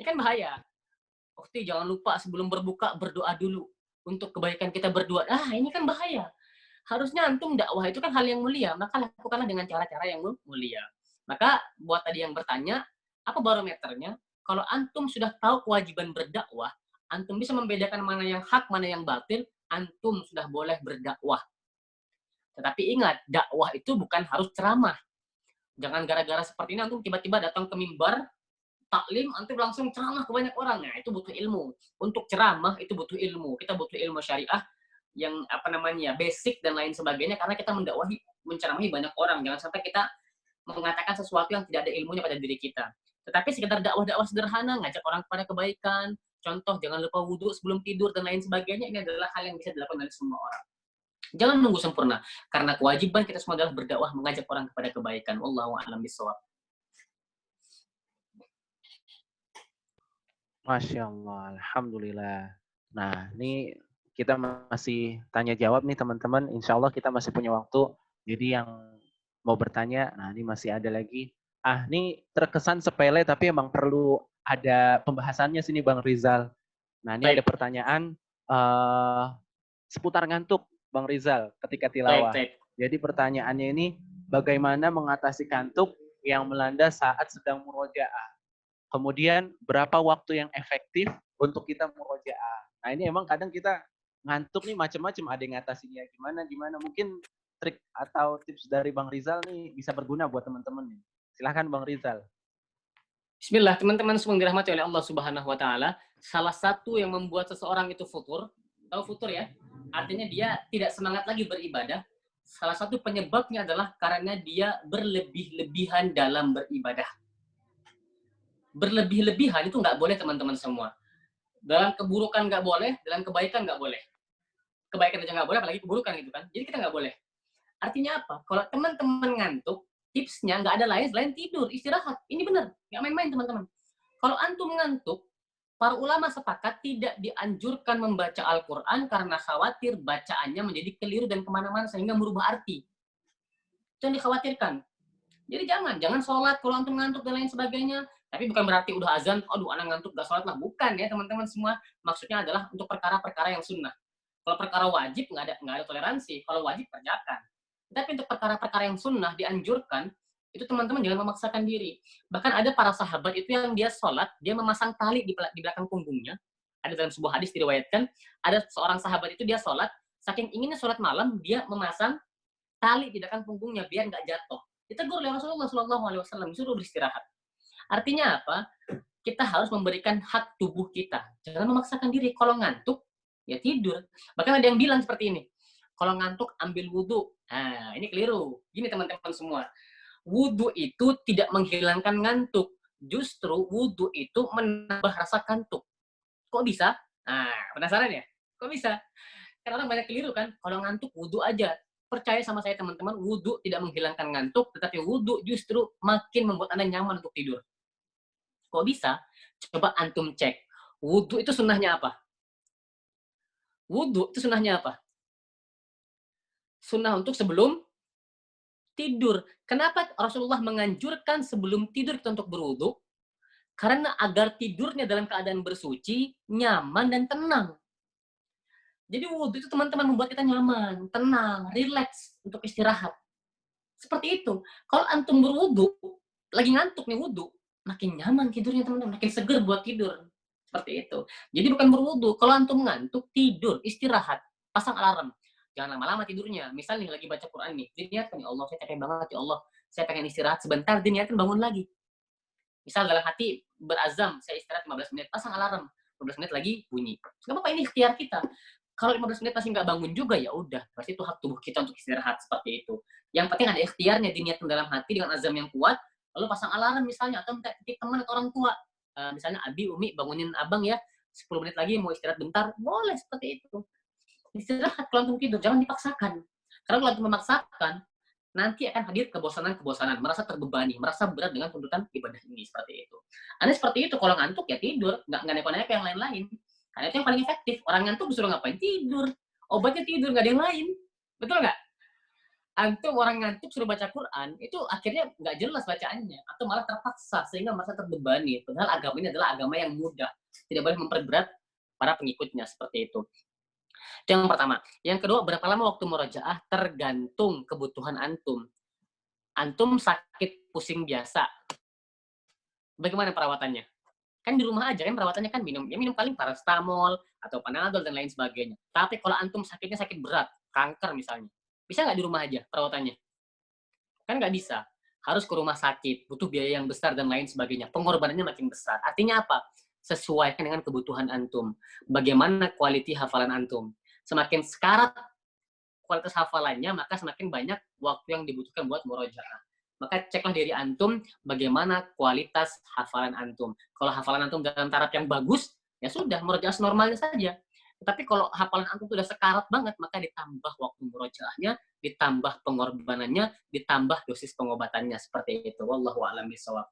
Ini kan bahaya. Ukhti jangan lupa sebelum berbuka berdoa dulu. Untuk kebaikan kita berdua. Ini kan bahaya. Harusnya antum dakwah itu kan hal yang mulia. Maka lakukanlah dengan cara-cara yang mulia. Maka buat tadi yang bertanya, apa barometernya? Kalau antum sudah tahu kewajiban berdakwah, antum bisa membedakan mana yang hak, mana yang batil, antum sudah boleh berdakwah. Tetapi ingat, dakwah itu bukan harus ceramah. Jangan gara-gara seperti ini antum tiba-tiba datang ke mimbar, taklim, antum langsung ceramah ke banyak orang. Nah, itu butuh ilmu. Untuk ceramah itu butuh ilmu. Kita butuh ilmu syariah yang basic dan lain sebagainya, karena kita menceramahi banyak orang. Jangan sampai kita mengatakan sesuatu yang tidak ada ilmunya pada diri kita. Tetapi sekedar dakwah-dakwah sederhana, ngajak orang kepada kebaikan, contoh jangan lupa wudhu sebelum tidur dan lain sebagainya, ini adalah hal yang bisa dilakukan oleh semua orang. Jangan nunggu sempurna, karena kewajiban kita semua adalah berdakwah, mengajak orang kepada kebaikan. Wallahu a'lam bishawab. Masya Allah, Alhamdulillah. Nah, ini kita masih tanya jawab nih teman-teman. Insya Allah kita masih punya waktu. Jadi yang mau bertanya, nah ini masih ada lagi. Ini terkesan sepele tapi emang perlu ada pembahasannya sini Bang Rizal. Nah, ini ada pertanyaan seputar ngantuk Bang Rizal ketika tilawah. Jadi pertanyaannya ini, bagaimana mengatasi kantuk yang melanda saat sedang murojaah? Kemudian berapa waktu yang efektif untuk kita murojaah? Nah, ini emang kadang kita ngantuk nih macam-macam, ada yang ngatasinya gimana. Mungkin trik atau tips dari Bang Rizal nih bisa berguna buat teman-teman nih. Silahkan Bang Rizal. Bismillah, teman-teman semua dirahmati oleh Allah Subhanahu wa taala. Salah satu yang membuat seseorang itu futur, tahu futur ya? Artinya dia tidak semangat lagi beribadah. Salah satu penyebabnya adalah karena dia berlebih-lebihan dalam beribadah. Berlebih-lebihan itu nggak boleh teman-teman semua. Dalam keburukan nggak boleh, dalam kebaikan nggak boleh. Kebaikan aja nggak boleh, apalagi keburukan gitu kan. Jadi kita nggak boleh. Artinya apa? Kalau teman-teman ngantuk, tipsnya nggak ada lain selain tidur, istirahat. Ini benar, nggak main-main teman-teman. Kalau antum ngantuk, para ulama sepakat tidak dianjurkan membaca Al-Quran karena khawatir bacaannya menjadi keliru dan kemana-mana sehingga merubah arti. Itu yang dikhawatirkan. Jadi jangan sholat kalau antum ngantuk dan lain sebagainya. Tapi bukan berarti udah azan, aduh anak ngantuk gak sholat lah. Bukan ya teman-teman semua. Maksudnya adalah untuk perkara-perkara yang sunnah. Kalau perkara wajib nggak ada toleransi. Kalau wajib kerjakan. Tapi untuk perkara-perkara yang sunnah dianjurkan, itu teman-teman jangan memaksakan diri. Bahkan ada para sahabat itu yang dia sholat, dia memasang tali di belakang punggungnya. Ada dalam sebuah hadis diriwayatkan, ada seorang sahabat itu dia sholat, saking inginnya sholat malam, dia memasang tali di belakang punggungnya biar nggak jatuh. Ditegur oleh Rasulullah SAW, disuruh beristirahat. Artinya apa? Kita harus memberikan hak tubuh kita. Jangan memaksakan diri. Kalau ngantuk, ya tidur. Bahkan ada yang bilang seperti ini. Kalau ngantuk, ambil wudhu. Nah, ini keliru. Gini teman-teman semua. Wudhu itu tidak menghilangkan ngantuk. Justru wudhu itu menambah rasa kantuk. Kok bisa? Nah, penasaran ya? Kok bisa? Karena orang banyak keliru kan. Kalau ngantuk, wudhu aja. Percaya sama saya teman-teman, wudhu tidak menghilangkan ngantuk, tetapi wudhu justru makin membuat Anda nyaman untuk tidur. Kok bisa? Coba antum cek. Wudhu itu sunnahnya apa? Wudhu itu sunnahnya apa? Sunnah untuk sebelum tidur. Kenapa Rasulullah menganjurkan sebelum tidur kita untuk berwudu? Karena agar tidurnya dalam keadaan bersuci, nyaman, dan tenang. Jadi wudhu itu teman-teman membuat kita nyaman, tenang, rileks untuk istirahat. Seperti itu. Kalau antum berwudhu, lagi ngantuk nih wudhu, makin nyaman tidurnya teman-teman, makin seger buat tidur. Seperti itu. Jadi bukan berwudhu. Kalau antum ngantuk, tidur, istirahat, pasang alarm. Jangan lama-lama tidurnya. Misal nih lagi baca Quran nih, diniatkan, ya Allah, saya capek banget, ya Allah, saya pengen istirahat sebentar, diniatkan bangun lagi. Misal dalam hati berazam, saya istirahat 15 menit, pasang alarm. 15 menit lagi bunyi. Gak apa-apa, ini ikhtiar kita. Kalau 15 menit masih nggak bangun juga, ya udah. Berarti itu hak tubuh kita untuk istirahat seperti itu. Yang penting ada ikhtiarnya, diniatkan dalam hati dengan azam yang kuat, lalu pasang alarm misalnya, atau minta titip teman atau orang tua. Misalnya, Abi, Umi, bangunin abang ya, 10 menit lagi mau istirahat bentar. Boleh seperti itu. Istirahat kalau antum tidur, jangan dipaksakan. Karena kalau antum memaksakan, nanti akan hadir kebosanan-kebosanan, merasa terbebani, merasa berat dengan tuntutan ibadah ini, seperti itu. Anda seperti itu, kalau ngantuk ya tidur, nggak neko-neko yang lain-lain. Karena itu yang paling efektif. Orang ngantuk disuruh ngapain? Tidur. Obatnya tidur, nggak ada yang lain. Betul nggak? Antum orang ngantuk suruh baca Quran, itu akhirnya nggak jelas bacaannya. Atau malah terpaksa, sehingga merasa terbebani. Padahal agama ini adalah agama yang mudah. Tidak boleh memperberat para pengikutnya, seperti itu. Itu yang pertama. Yang kedua, berapa lama waktu murojaah? Tergantung kebutuhan antum. Antum sakit pusing biasa. Bagaimana perawatannya? Kan di rumah aja kan perawatannya kan minum paling paracetamol atau Panadol dan lain sebagainya. Tapi kalau antum sakitnya sakit berat, kanker misalnya, bisa nggak di rumah aja perawatannya? Kan nggak bisa. Harus ke rumah sakit, butuh biaya yang besar dan lain sebagainya. Pengorbanannya makin besar. Artinya apa? Sesuaikan dengan kebutuhan antum. Bagaimana kualiti hafalan antum. Semakin sekarat kualitas hafalannya, maka semakin banyak waktu yang dibutuhkan buat murojaah. Maka ceklah diri antum bagaimana kualitas hafalan antum. Kalau hafalan antum dalam taraf yang bagus, ya sudah, murojaah normalnya saja. Tetapi kalau hafalan antum sudah sekarat banget, maka ditambah waktu murojaahnya, ditambah pengorbanannya, ditambah dosis pengobatannya. Seperti itu. Wallahu a'lam bishawab.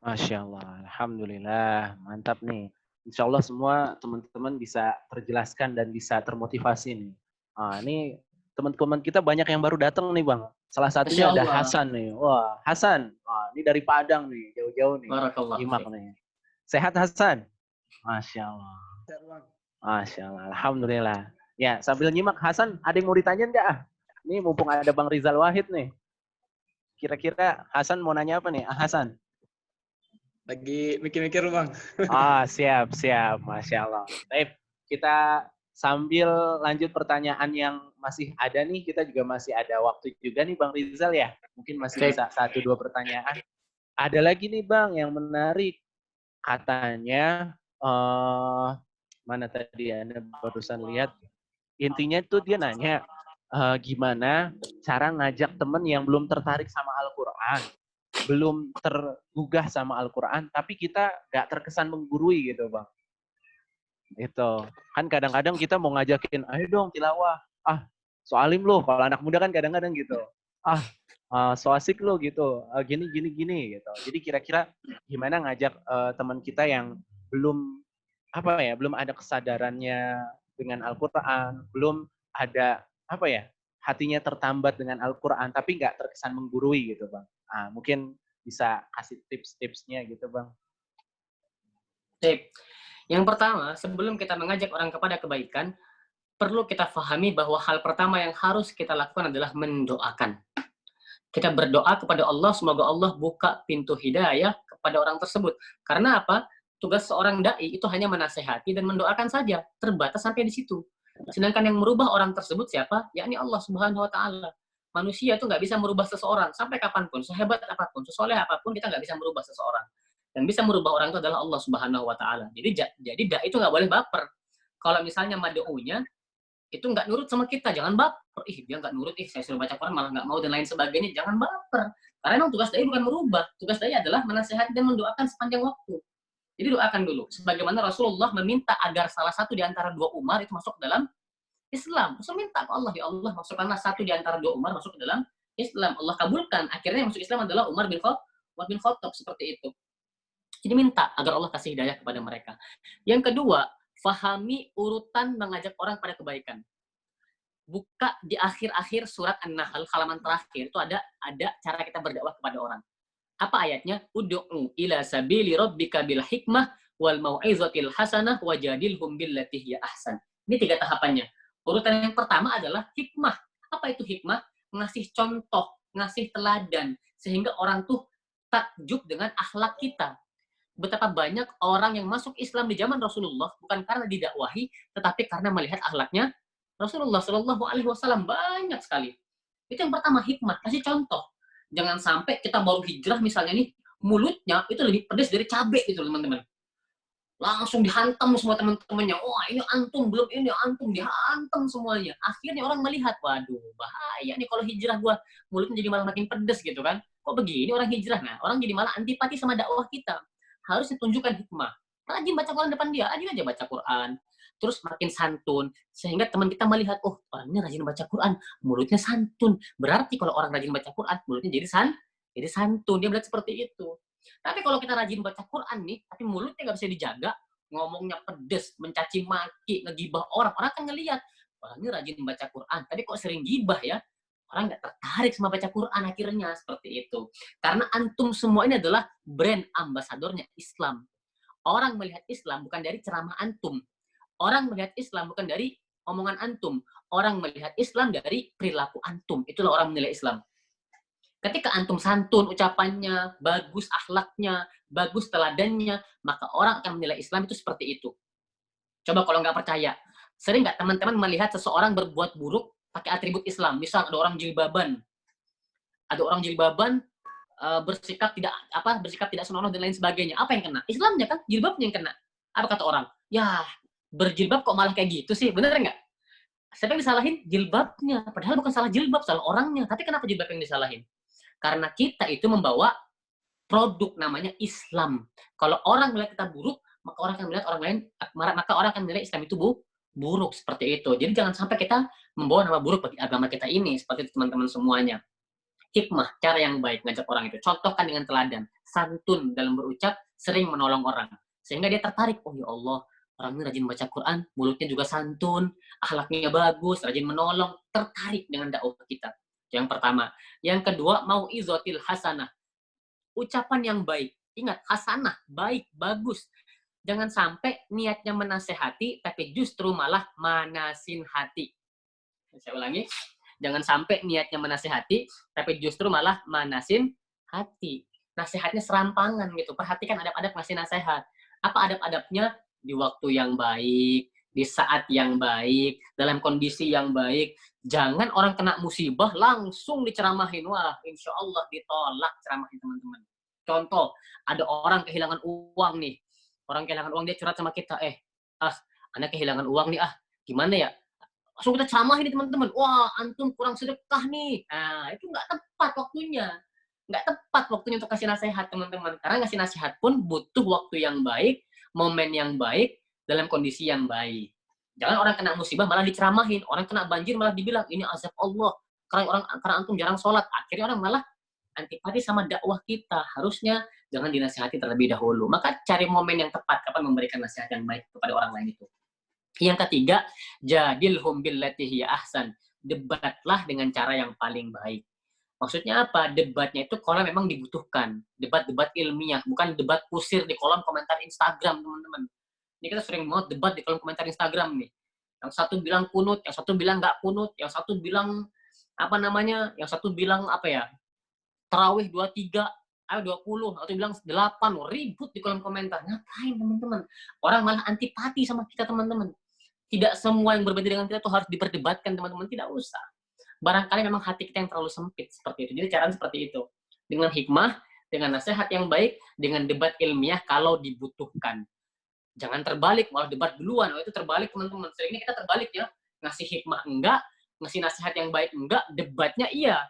Masya Allah, Alhamdulillah, mantap nih. Insya Allah semua teman-teman bisa terjelaskan dan bisa termotivasi nih. Ini teman-teman kita banyak yang baru datang nih Bang. Salah satunya ada Hasan nih. Wah, Hasan. Ini dari Padang nih, jauh-jauh nih. Nyimak nih. Sehat Hasan? Masya Allah. Masya Allah, Alhamdulillah. Ya, sambil nyimak Hasan, ada yang mau ditanya enggak? Ini mumpung ada Bang Rizal Wahid nih. Kira-kira Hasan mau nanya apa nih? Hasan? Lagi mikir-mikir Bang. Siap. Masya Allah. Baik, kita sambil lanjut pertanyaan yang masih ada nih, kita juga masih ada waktu juga nih Bang Rizal ya. Mungkin masih bisa 1-2 pertanyaan. Ada lagi nih Bang yang menarik. Katanya, mana tadi Anda barusan lihat, intinya tuh dia nanya, gimana cara ngajak temen yang belum tertarik sama Al-Quran, belum tergugah sama Al-Quran, tapi kita gak terkesan menggurui gitu Bang. Itu. Kan kadang-kadang kita mau ngajakin, ayo dong tilawah. Soalim lo, kalau anak muda kan kadang-kadang gitu. So asik lo gitu, gini gitu. Jadi kira-kira gimana ngajak teman kita yang belum belum ada kesadarannya dengan Al-Quran, belum ada hatinya tertambat dengan Al-Quran, tapi nggak terkesan menggurui gitu Bang. Mungkin bisa kasih tips-tipsnya gitu Bang. Tip. Yang pertama, sebelum kita mengajak orang kepada kebaikan, perlu kita pahami bahwa hal pertama yang harus kita lakukan adalah mendoakan. Kita berdoa kepada Allah, semoga Allah buka pintu hidayah kepada orang tersebut. Karena apa? Tugas seorang da'i itu hanya menasehati dan mendoakan saja. Terbatas sampai di situ. Sedangkan yang merubah orang tersebut siapa? Yakni Allah Subhanahu wa Ta'ala. Manusia itu nggak bisa merubah seseorang sampai kapanpun, sehebat apapun, sesoleh apapun, kita nggak bisa merubah seseorang. Dan bisa merubah orang itu adalah Allah Subhanahu wa Ta'ala. Jadi da'i itu nggak boleh baper. Kalau misalnya madu'unya itu nggak nurut sama kita, jangan baper. Dia nggak nurut, saya suruh baca Quran malah nggak mau dan lain sebagainya. Jangan baper. Karena memang tugas dai bukan merubah. Tugas dai adalah menasihati dan mendoakan sepanjang waktu. Jadi doakan dulu. Sebagaimana Rasulullah meminta agar salah satu di antara 2 Umar itu masuk ke dalam Islam. Rasul minta ke Allah, ya Allah, masukkanlah satu di antara 2 Umar masuk ke dalam Islam. Allah kabulkan. Akhirnya yang masuk Islam adalah Umar bin Khattab, seperti itu. Jadi minta agar Allah kasih hidayah kepada mereka. Yang kedua, fahami urutan mengajak orang pada kebaikan. buka di akhir-akhir surat An-Nahl halaman terakhir itu ada cara kita berdakwah kepada orang. Apa ayatnya? Ud'u ila sabili rabbika bil hikmah wal mau'izatil hasanah wajadilhum billati hiya ahsan. Ini 3 tahapannya. Urutan yang pertama adalah hikmah. Apa itu hikmah? Ngasih contoh, ngasih teladan sehingga orang tuh takjub dengan akhlak kita. Betapa banyak orang yang masuk Islam di zaman Rasulullah bukan karena didakwahi, tetapi karena melihat akhlaknya Rasulullah Shallallahu Alaihi Wasallam, banyak sekali. Itu yang pertama, hikmah, kasih contoh. Jangan sampai kita baru hijrah misalnya nih, mulutnya itu lebih pedas dari cabai gitu teman-teman. Langsung dihantam semua teman-temannya. Wah, ini antum, belum ini antum, dihantam semuanya. Akhirnya orang melihat, waduh, bahaya nih kalau hijrah gua, mulutnya jadi malah makin pedas gitu kan. Kok begini orang hijrah? Nah, orang jadi malah antipati sama dakwah kita. Harus ditunjukkan hikmah. Rajin baca Quran depan dia, rajin aja baca Quran. Terus makin santun, sehingga teman kita melihat, oh orangnya rajin baca Quran, mulutnya santun. Berarti kalau orang rajin baca Quran, mulutnya jadi santun. Dia melihat seperti itu. Tapi kalau kita rajin baca Quran nih, tapi mulutnya nggak bisa dijaga, ngomongnya pedes, mencaci maki, ngegibah orang kan ngelihat, orangnya rajin baca Quran, tapi kok sering gibah ya, orang nggak tertarik sama baca Quran akhirnya, seperti itu. Karena antum semua ini adalah brand ambasadornya Islam. Orang melihat Islam bukan dari ceramah antum. Orang melihat Islam bukan dari omongan antum. Orang melihat Islam dari perilaku antum. Itulah orang menilai Islam. Ketika antum santun ucapannya, bagus akhlaknya, bagus teladannya, maka orang akan menilai Islam itu seperti itu. Coba kalau nggak percaya, sering nggak teman-teman melihat seseorang berbuat buruk pakai atribut Islam? Misal ada orang jilbaban, bersikap tidak senonoh dan lain sebagainya. Apa yang kena? Islamnya kan, jilbabnya yang kena. Apa kata orang? Ya, berjilbab kok malah kayak gitu sih, bener nggak? Siapa yang disalahin? Jilbabnya. Padahal bukan salah jilbab, salah orangnya. Tapi kenapa jilbab yang disalahin? Karena kita itu membawa produk namanya Islam. Kalau orang melihat kita buruk, maka orang akan melihat orang lain, maka orang akan menilai Islam itu buruk, seperti itu. Jadi jangan sampai kita membawa nama buruk bagi agama kita ini, seperti itu teman-teman semuanya. Hikmah, cara yang baik ngajak orang itu. Contohkan dengan teladan, santun dalam berucap, sering menolong orang. Sehingga dia tertarik, oh ya Allah, orangnya rajin baca Quran, mulutnya juga santun, akhlaknya bagus, rajin menolong, tertarik dengan dakwah kita. Yang pertama. Yang kedua, mau'izatil hasanah. Ucapan yang baik. Ingat, hasanah, baik, bagus. Jangan sampai niatnya menasehati, tapi justru malah manasin hati. Saya ulangi. Jangan sampai niatnya menasehati, tapi justru malah manasin hati. Nasihatnya serampangan gitu. Perhatikan adab-adab ngasih nasihat. Apa adab-adabnya? Di waktu yang baik, di saat yang baik, dalam kondisi yang baik. Jangan orang kena musibah langsung diceramahin. Wah, insya Allah ditolak ceramahin teman-teman. Contoh, ada orang kehilangan uang nih. Orang kehilangan uang, dia curhat sama kita. Anak kehilangan uang nih, gimana ya? Langsung kita ceramahin nih teman-teman. Wah, antum kurang sedekah nih. Nah, itu nggak tepat waktunya. Nggak tepat waktunya untuk kasih nasihat teman-teman. Karena ngasih nasihat pun butuh waktu yang baik, momen yang baik, dalam kondisi yang baik. Jangan orang kena musibah malah diceramahin. Orang kena banjir malah dibilang, ini azab Allah. Karena antum jarang sholat. Akhirnya orang malah antipati sama dakwah kita. Harusnya jangan dinasihati terlebih dahulu. Maka cari momen yang tepat kapan memberikan nasihat yang baik kepada orang lain itu. Yang ketiga, jadilhum billati hiya ahsan. Debatlah dengan cara yang paling baik. Maksudnya apa? Debatnya itu kalau memang dibutuhkan. Debat-debat ilmiah, bukan debat kusir di kolom komentar Instagram, teman-teman. Ini kita sering banget debat di kolom komentar Instagram nih. Yang satu bilang kunut, yang satu bilang nggak kunut, yang satu bilang yang satu bilang tarawih 23, 20, atau bilang 8, ribut di kolom komentar. Ngapain teman-teman? Orang malah antipati sama kita teman-teman. Tidak semua yang berbeda dengan kita tuh harus diperdebatkan teman-teman, tidak usah. Barangkali memang hati kita yang terlalu sempit seperti itu. Jadi caranya seperti itu. Dengan hikmah, dengan nasihat yang baik, dengan debat ilmiah kalau dibutuhkan. Jangan terbalik, malah debat duluan. Itu terbalik teman-teman. Seringnya kita terbalik ya. Ngasih hikmah enggak, ngasih nasihat yang baik enggak, debatnya iya.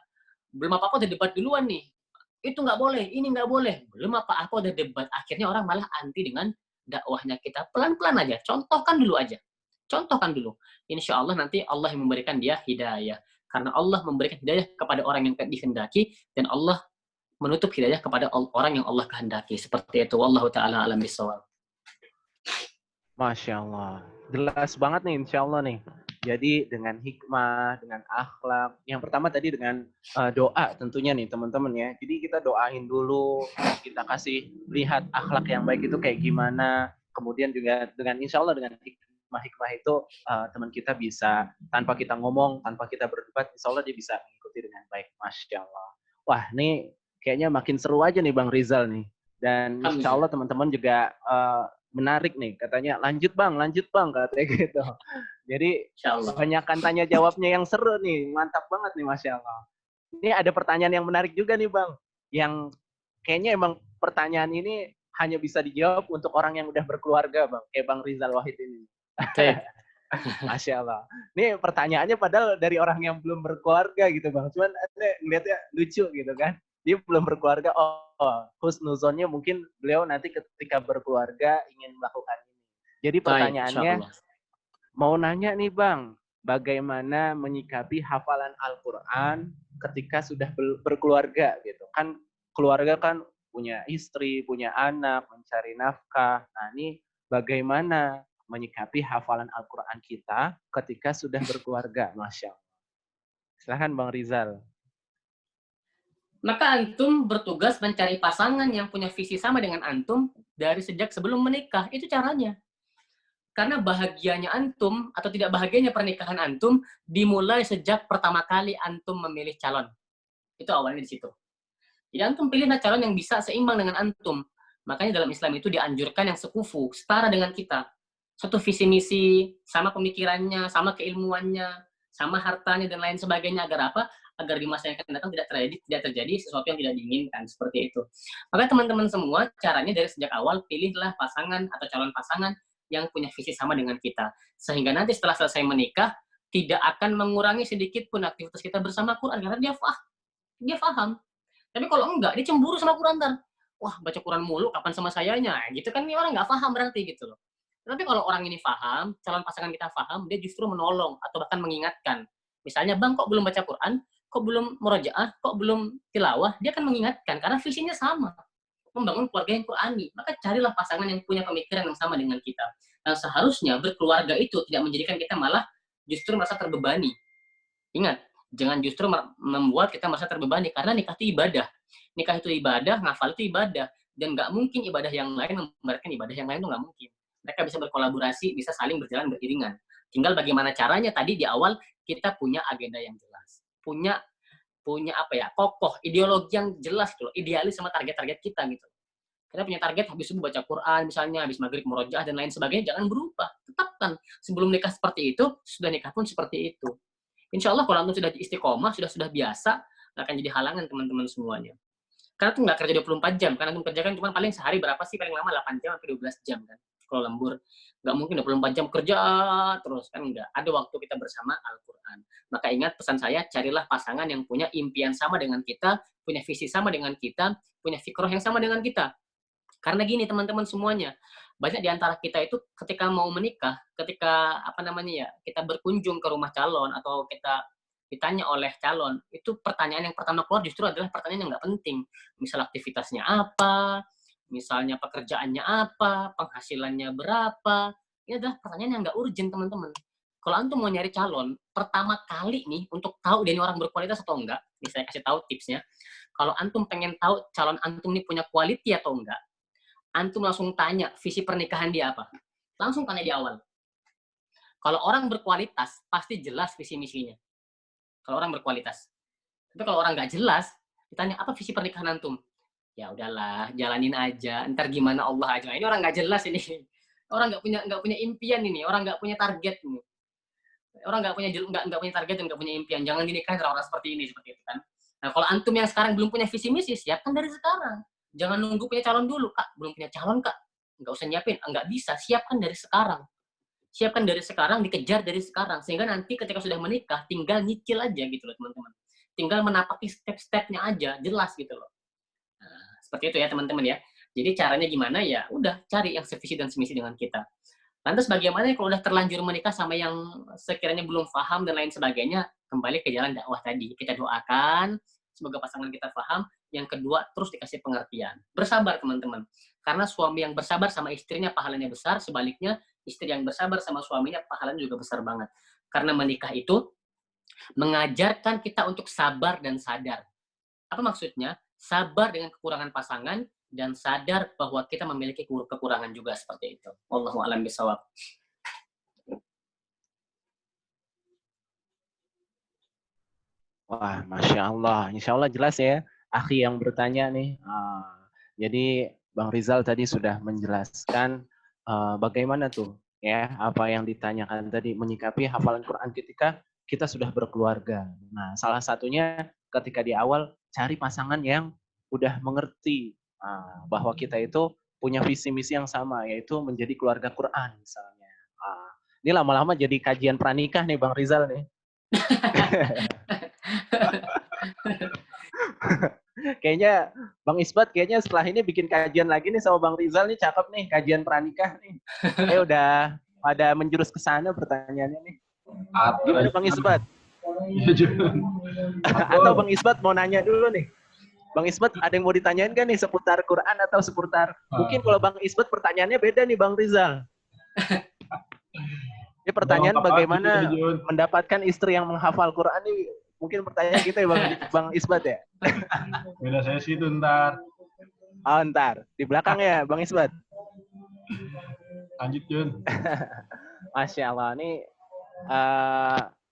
Belum apa-apa udah debat duluan nih. Itu nggak boleh, ini nggak boleh. Belum apa-apa udah debat. Akhirnya orang malah anti dengan dakwahnya kita. Pelan-pelan aja. Contohkan dulu aja. Contohkan dulu. Insya Allah nanti Allah yang memberikan dia hidayah. Karena Allah memberikan hidayah kepada orang yang dikehendaki. Dan Allah menutup hidayah kepada orang yang Allah kehendaki. Seperti itu. Wallahu ta'ala alam bisawab. Masya Allah. Jelas banget nih insya Allah nih. Jadi dengan hikmah, dengan akhlak. Yang pertama tadi dengan doa tentunya nih teman-teman ya. Jadi kita doain dulu, kita kasih lihat akhlak yang baik itu kayak gimana. Kemudian juga dengan insya Allah dengan hikmah itu teman kita bisa tanpa kita ngomong, tanpa kita berdebat, insya Allah dia bisa mengikuti dengan baik. Masya Allah. Wah, ini kayaknya makin seru aja nih Bang Rizal nih. Dan insya Allah teman-teman juga menarik nih. Katanya lanjut bang, katanya gitu. Jadi kebanyakan tanya jawabnya yang seru nih. Mantap banget nih Masya Allah. Ini ada pertanyaan yang menarik juga nih Bang. Yang kayaknya emang pertanyaan ini hanya bisa dijawab untuk orang yang udah berkeluarga Bang. Kayak Bang Rizal Wahid ini. Masya Allah. Ini pertanyaannya padahal dari orang yang belum berkeluarga gitu Bang. Cuman ngeliatnya lucu gitu kan. Dia belum berkeluarga, husnuzonnya mungkin beliau nanti ketika berkeluarga ingin melakukan ini. Jadi pertanyaannya, mau nanya nih Bang, bagaimana menyikapi hafalan Al-Quran ketika sudah berkeluarga gitu. Kan keluarga kan punya istri, punya anak, mencari nafkah. Nah ini bagaimana menyikapi hafalan Al-Quran kita ketika sudah berkeluarga, Masya Allah. Silahkan Bang Rizal. Maka antum bertugas mencari pasangan yang punya visi sama dengan antum dari sejak sebelum menikah. Itu caranya. Karena bahagianya antum atau tidak bahagianya pernikahan antum dimulai sejak pertama kali antum memilih calon. Itu awalnya di situ. Jadi antum pilihlah calon yang bisa seimbang dengan antum. Makanya dalam Islam itu dianjurkan yang sekufu, setara dengan kita. Satu visi misi, sama pemikirannya, sama keilmuannya, sama hartanya dan lain sebagainya. Agar apa? Agar di masa yang akan datang tidak terjadi sesuatu yang tidak diinginkan, seperti itu. Maka teman-teman semua, caranya dari sejak awal, pilihlah pasangan atau calon pasangan yang punya visi sama dengan kita. Sehingga nanti setelah selesai menikah, tidak akan mengurangi sedikit pun aktivitas kita bersama Quran, karena dia paham. Tapi kalau enggak, dia cemburu sama Quran ntar. Wah, baca Quran mulu, kapan sama sayanya? Gitu kan, ini orang nggak paham berarti gitu loh. Tapi kalau orang ini paham, calon pasangan kita paham, dia justru menolong atau bahkan mengingatkan. Misalnya, Bang, kok belum baca Quran? Kok belum murojaah? Kok belum tilawah? Dia akan mengingatkan, karena visinya sama. Membangun keluarga yang Qurani. Maka carilah pasangan yang punya pemikiran yang sama dengan kita. Dan seharusnya berkeluarga itu tidak menjadikan kita malah justru merasa terbebani. Ingat, jangan justru membuat kita merasa terbebani, karena nikah itu ibadah. Nikah itu ibadah, ngafal itu ibadah. Dan nggak mungkin ibadah yang lain membaratkan ibadah yang lain itu nggak mungkin. Mereka bisa berkolaborasi, bisa saling berjalan beriringan. Tinggal bagaimana caranya tadi di awal kita punya agenda yang jelas. Punya apa ya, kokoh, ideologi yang jelas gitu, idealis sama target-target kita gitu. Kita punya target habis subuh baca Quran misalnya, habis maghrib murojaah dan lain sebagainya, jangan berubah. Tetapkan sebelum nikah seperti itu, sudah nikah pun seperti itu. Insya Allah kalau antum sudah istiqomah, sudah biasa, nggak akan jadi halangan teman-teman semuanya. Karena tuh nggak kerja 24 jam, karena antum kerjakan cuma paling sehari berapa sih, paling lama 8 jam sampai 12 jam kan. Kalau lembur, nggak mungkin 24 jam kerja terus, kan nggak. Ada waktu kita bersama Al-Quran. Maka ingat pesan saya, carilah pasangan yang punya impian sama dengan kita, punya visi sama dengan kita, punya fikroh yang sama dengan kita. Karena gini teman-teman semuanya, banyak di antara kita itu ketika mau menikah, ketika kita berkunjung ke rumah calon atau kita ditanya oleh calon, itu pertanyaan yang pertama keluar justru adalah pertanyaan yang nggak penting. Misal aktivitasnya apa, misalnya pekerjaannya apa, penghasilannya berapa. Ini adalah pertanyaan yang nggak urgent teman-teman. Kalau antum mau nyari calon, pertama kali nih untuk tahu dia ini orang berkualitas atau enggak, nih saya kasih tahu tipsnya. Kalau antum pengen tahu calon antum ini punya quality atau enggak, antum langsung tanya visi pernikahan dia apa. Langsung tanya di awal. Kalau orang berkualitas, pasti jelas visi misinya. Kalau orang berkualitas. Tapi kalau orang nggak jelas, ditanya apa visi pernikahan antum? Ya udahlah, jalanin aja. Ntar gimana Allah aja. Ini orang nggak jelas ini. Orang nggak punya impian ini. Orang nggak punya target ini. Orang nggak punya target dan nggak punya impian. Jangan dinikahin orang-orang seperti ini, seperti itu kan. Nah, kalau antum yang sekarang belum punya visi misi, siapkan dari sekarang. Jangan nunggu punya calon dulu, Kak. Belum punya calon, Kak. Nggak usah nyiapin. Nggak bisa. Siapkan dari sekarang. Siapkan dari sekarang, dikejar dari sekarang. Sehingga nanti ketika sudah menikah, tinggal nyicil aja gitu loh, teman-teman. Tinggal menapaki step-stepnya aja. Jelas gitu loh. Nah, seperti itu ya, teman-teman ya. Jadi caranya gimana ya? Udah, cari yang sevisi dan semisi dengan kita. Lantas bagaimana kalau udah terlanjur menikah sama yang sekiranya belum paham dan lain sebagainya, kembali ke jalan dakwah tadi. Kita doakan, semoga pasangan kita paham. Yang kedua, terus dikasih pengertian. Bersabar, teman-teman. Karena suami yang bersabar sama istrinya pahalanya besar, sebaliknya istri yang bersabar sama suaminya pahalanya juga besar banget. Karena menikah itu mengajarkan kita untuk sabar dan sadar. Apa maksudnya? Sabar dengan kekurangan pasangan dan sadar bahwa kita memiliki kekurangan juga seperti itu. Wallahu a'lam bishawab. Wah, Masya Allah. Insya Allah jelas ya, akhi yang bertanya nih. Jadi Bang Rizal tadi sudah menjelaskan bagaimana tuh ya apa yang ditanyakan tadi, menyikapi hafalan Quran ketika kita sudah berkeluarga. Nah, salah satunya ketika di awal cari pasangan yang udah mengerti bahwa kita itu punya visi misi yang sama, yaitu menjadi keluarga Quran misalnya. Ini lama-lama jadi kajian pranikah nih Bang Rizal nih. Kayaknya Bang Isbat kayaknya setelah ini bikin kajian lagi nih sama Bang Rizal nih, cakep nih kajian pranikah nih. Udah pada menjurus ke sana pertanyaannya nih. Gimana Bang Isbat? Atau Bang Isbat mau nanya dulu nih. Bang Isbat ada yang mau ditanyain kan nih seputar Quran atau seputar mungkin kalau Bang Isbat pertanyaannya beda nih Bang Rizal. Ini pertanyaan bagaimana mendapatkan istri yang menghafal Quran nih, mungkin pertanyaan kita ya Bang Isbat ya. Beda sesi itu ntar. Oh ntar, di belakang ya Bang Isbat. Lanjut Jun. Masya Allah, nih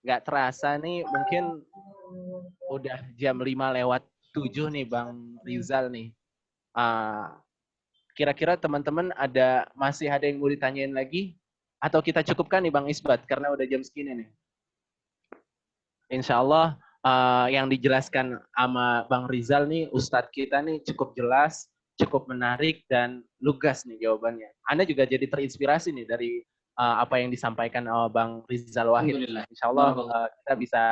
nggak terasa nih mungkin udah jam 5:07 nih Bang Rizal nih. Kira-kira teman-teman masih ada yang mau ditanyain lagi? Atau kita cukupkan nih Bang Isbat karena udah jam segini nih. Insya Allah yang dijelaskan sama Bang Rizal nih, Ustadz kita nih cukup jelas, cukup menarik dan lugas nih jawabannya. Anda juga jadi terinspirasi nih dari apa yang disampaikan oleh Bang Rizal Wahid. Insya Allah kita bisa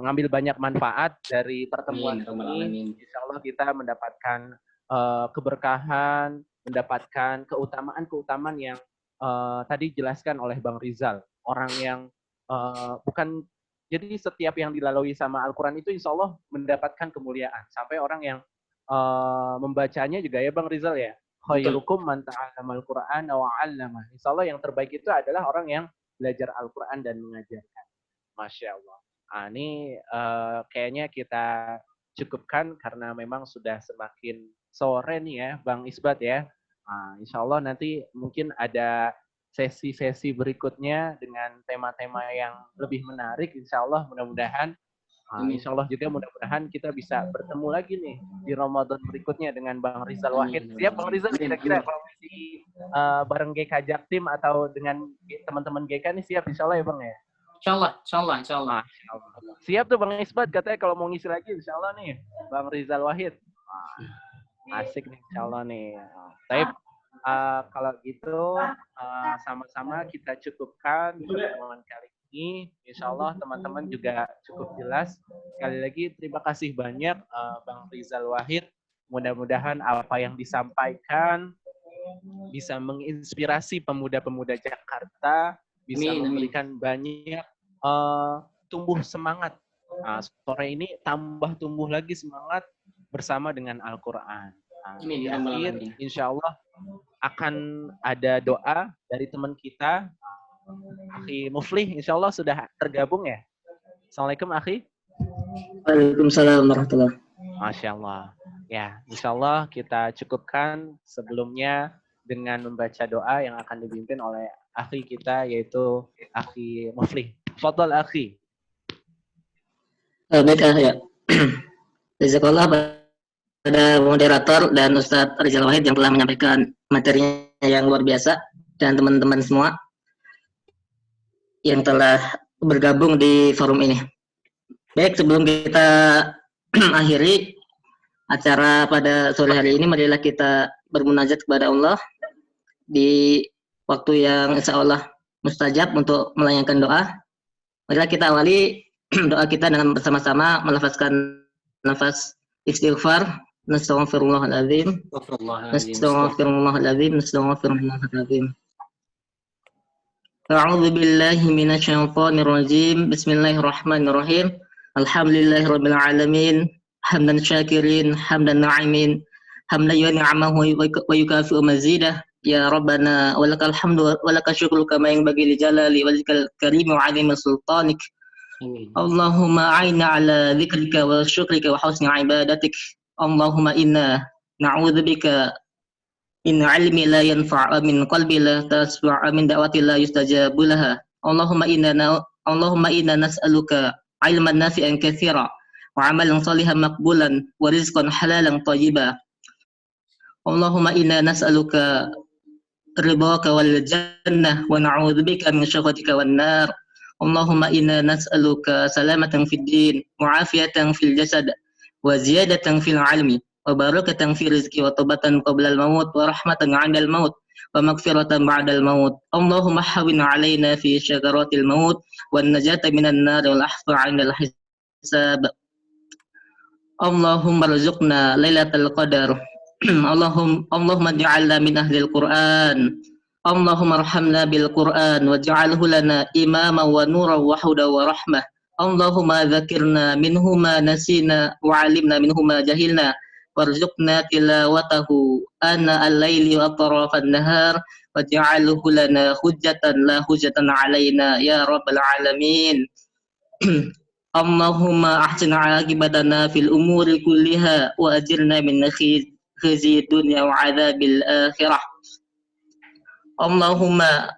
ngambil banyak manfaat dari pertemuan ini. Insya Allah kita mendapatkan keberkahan, mendapatkan keutamaan-keutamaan yang tadi dijelaskan oleh Bang Rizal. Orang yang bukan, jadi setiap yang dilalui sama Al-Quran itu insya Allah mendapatkan kemuliaan. Sampai orang yang membacanya juga ya Bang Rizal ya. Khairukum man ta'allamal Qur'an wa 'allama. Insya Allah yang terbaik itu adalah orang yang belajar Al-Quran dan mengajarkan. Masya Allah. Ini kayaknya kita cukupkan karena memang sudah semakin sore nih ya Bang Isbat ya. Insya Allah nanti mungkin ada sesi-sesi berikutnya dengan tema-tema yang lebih menarik. Insya Allah mudah-mudahan, insya Allah juga mudah-mudahan kita bisa bertemu lagi nih di Ramadan berikutnya dengan Bang Rizal Wahid. Siap Bang Rizal kira-kira kalau masih bareng GK Jaktim atau dengan teman-teman GK nih siap insya Allah ya Bang ya? Insya Allah. Siap tuh Bang Isbat katanya kalau mau ngisi lagi insya Allah nih Bang Rizal Wahid. Asik nih insya Allah nih. Tapi kalau gitu sama-sama kita cukupkan pertemuan kali ini. Insya Allah teman-teman juga cukup jelas. Sekali lagi terima kasih banyak Bang Rizal Wahid. Mudah-mudahan apa yang disampaikan bisa menginspirasi pemuda-pemuda Jakarta, bisa memberikan banyak tumbuh semangat. Sore ini tambah tumbuh lagi semangat bersama dengan Al-Quran. Di akhir, insya Allah akan ada doa dari teman kita, Akhi Muflih, insya Allah sudah tergabung ya. Assalamualaikum Akhi. Waalaikumsalam warahmatullahi. Masya Allah. Ya, insya Allah kita cukupkan sebelumnya dengan membaca doa yang akan dipimpin oleh Akhi kita, yaitu Akhi Muflih. Fadhal Akhi. Baik ya. Jazakallah pada moderator dan Ustadz Rizal Wahid yang telah menyampaikan materinya yang luar biasa, dan teman-teman semua yang telah bergabung di forum ini. Baik, sebelum kita akhiri acara pada sore hari ini, marilah kita bermunajat kepada Allah di waktu yang insya Allah mustajab untuk melayangkan doa. Marilah kita awali doa kita dengan bersama-sama melafazkan nafas istighfar. Nastaghfirullahaladzim. Nastaghfirullahaladzim. Nastaghfirullahaladzim. A'udzu billahi minasyaitonir rajim. Bismillahirrahmanirrahim. Alhamdulillahirabbil alamin. Hamdan syakirin, hamdan na'imin. Hamdan yun'amahu wa yukafi'u mazidah. Ya Rabbana walakal hamdu walakal syukru kama yanbaghi li jalali wajhikal karim wa 'azimi sultanik. Allahumma a'inna ala dzikrika wa syukrika wa husni ibadatik. Allahumma inna na'udzubika min 'ilmi la yanfa'u min qalbi la tasma'u min da'wati la yustajabu laha. Allahumma inna nas'aluka 'ilman nafi'an katsira wa 'amalan shalihan maqbulan wa rizqan halalan thayyiban. Allahumma inna nas'aluka ridhaka wal jannah wa na'udzubika min syakhatika wan nar. Allahumma inna nas'aluka salamatan fid din wa afiyatan fil jasad wa ziyadatan fil ilmi wa barakatan fi rizqi wa taubatan qabla al maut wa rahmatan 'inda al maut wa maghfiratan ba'da al maut. Allahumma hawwin 'alaina fi syakaratil maut wan najata minan nar wal ahfa 'inda al hisab. Allahumma rzuqna lailatal qadar. Allahumma ij'alna min ahlil Qur'an. Allahumma arhamna bil Qur'an waj'alhu lana imaman wa nuran wa hudan wa rahmah. Allahumma dzakirna minhu ma nasina wa 'allimna minhu ma jahilna warzuqna tilawatahu ana al-laili wa atrafan nahar waj'alhu lana hujjatan la hujjatan 'alaina ya rabbal alamin. Allahumma ahsin 'aqibatana fil umuri kulliha wa ajirna min khizyi dunya wa 'adzabil akhirah. Allahumma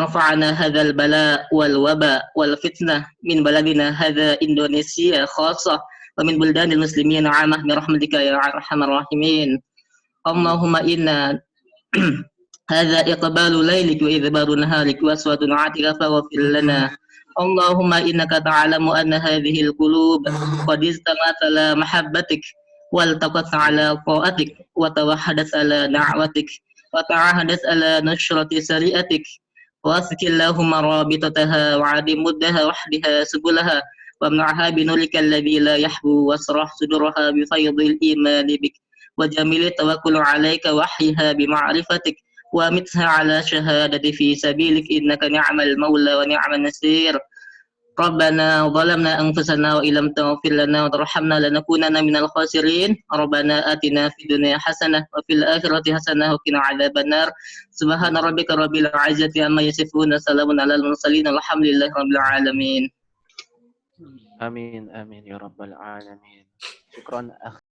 rafa'na hadzal bala wal waba wal fitnah min baladina hadza Indonesia khassah wa min buldanil muslimin 'amah bi rahmatika ya arhamar rahimin. Allahumma inna hadza iqbalu lailik wa idbaru naharik wa aswadun 'atika faghfir lana. Allahumma innaka ta'lamu anna hadhihi al-qulub qad istamat ala mahabbatik wal taqat ala ta'atik wa tawahhadat ala da'watik wa ta'ahadat ala nushrati sari'atik wa asqillahumma rabitataha wa 'adi muddaha wahdiha subulaha wa mna'ha bi nurika alladhi la yahbu wasrah suduraha bi faydil iman bik wa jamil tawakkul 'alaika wa ahyiha bi ma'rifatik wa mitha 'ala shahadati fi sabilik innaka ni'mal maula wa ni'man nasir. Rabbana zalamna anfusana wa illam taghfir lana wa tarhamna lanakunanna minal khasirin. Rabbana atina fid dunya hasanah wa fil akhirati hasanah wa qina adzabannar. Subhana rabbika rabbil izzati amma yasifun, salamun alal mursalin, alhamdulillahi rabbil alamin. Amin amin ya rabbal alamin. Syukran akhi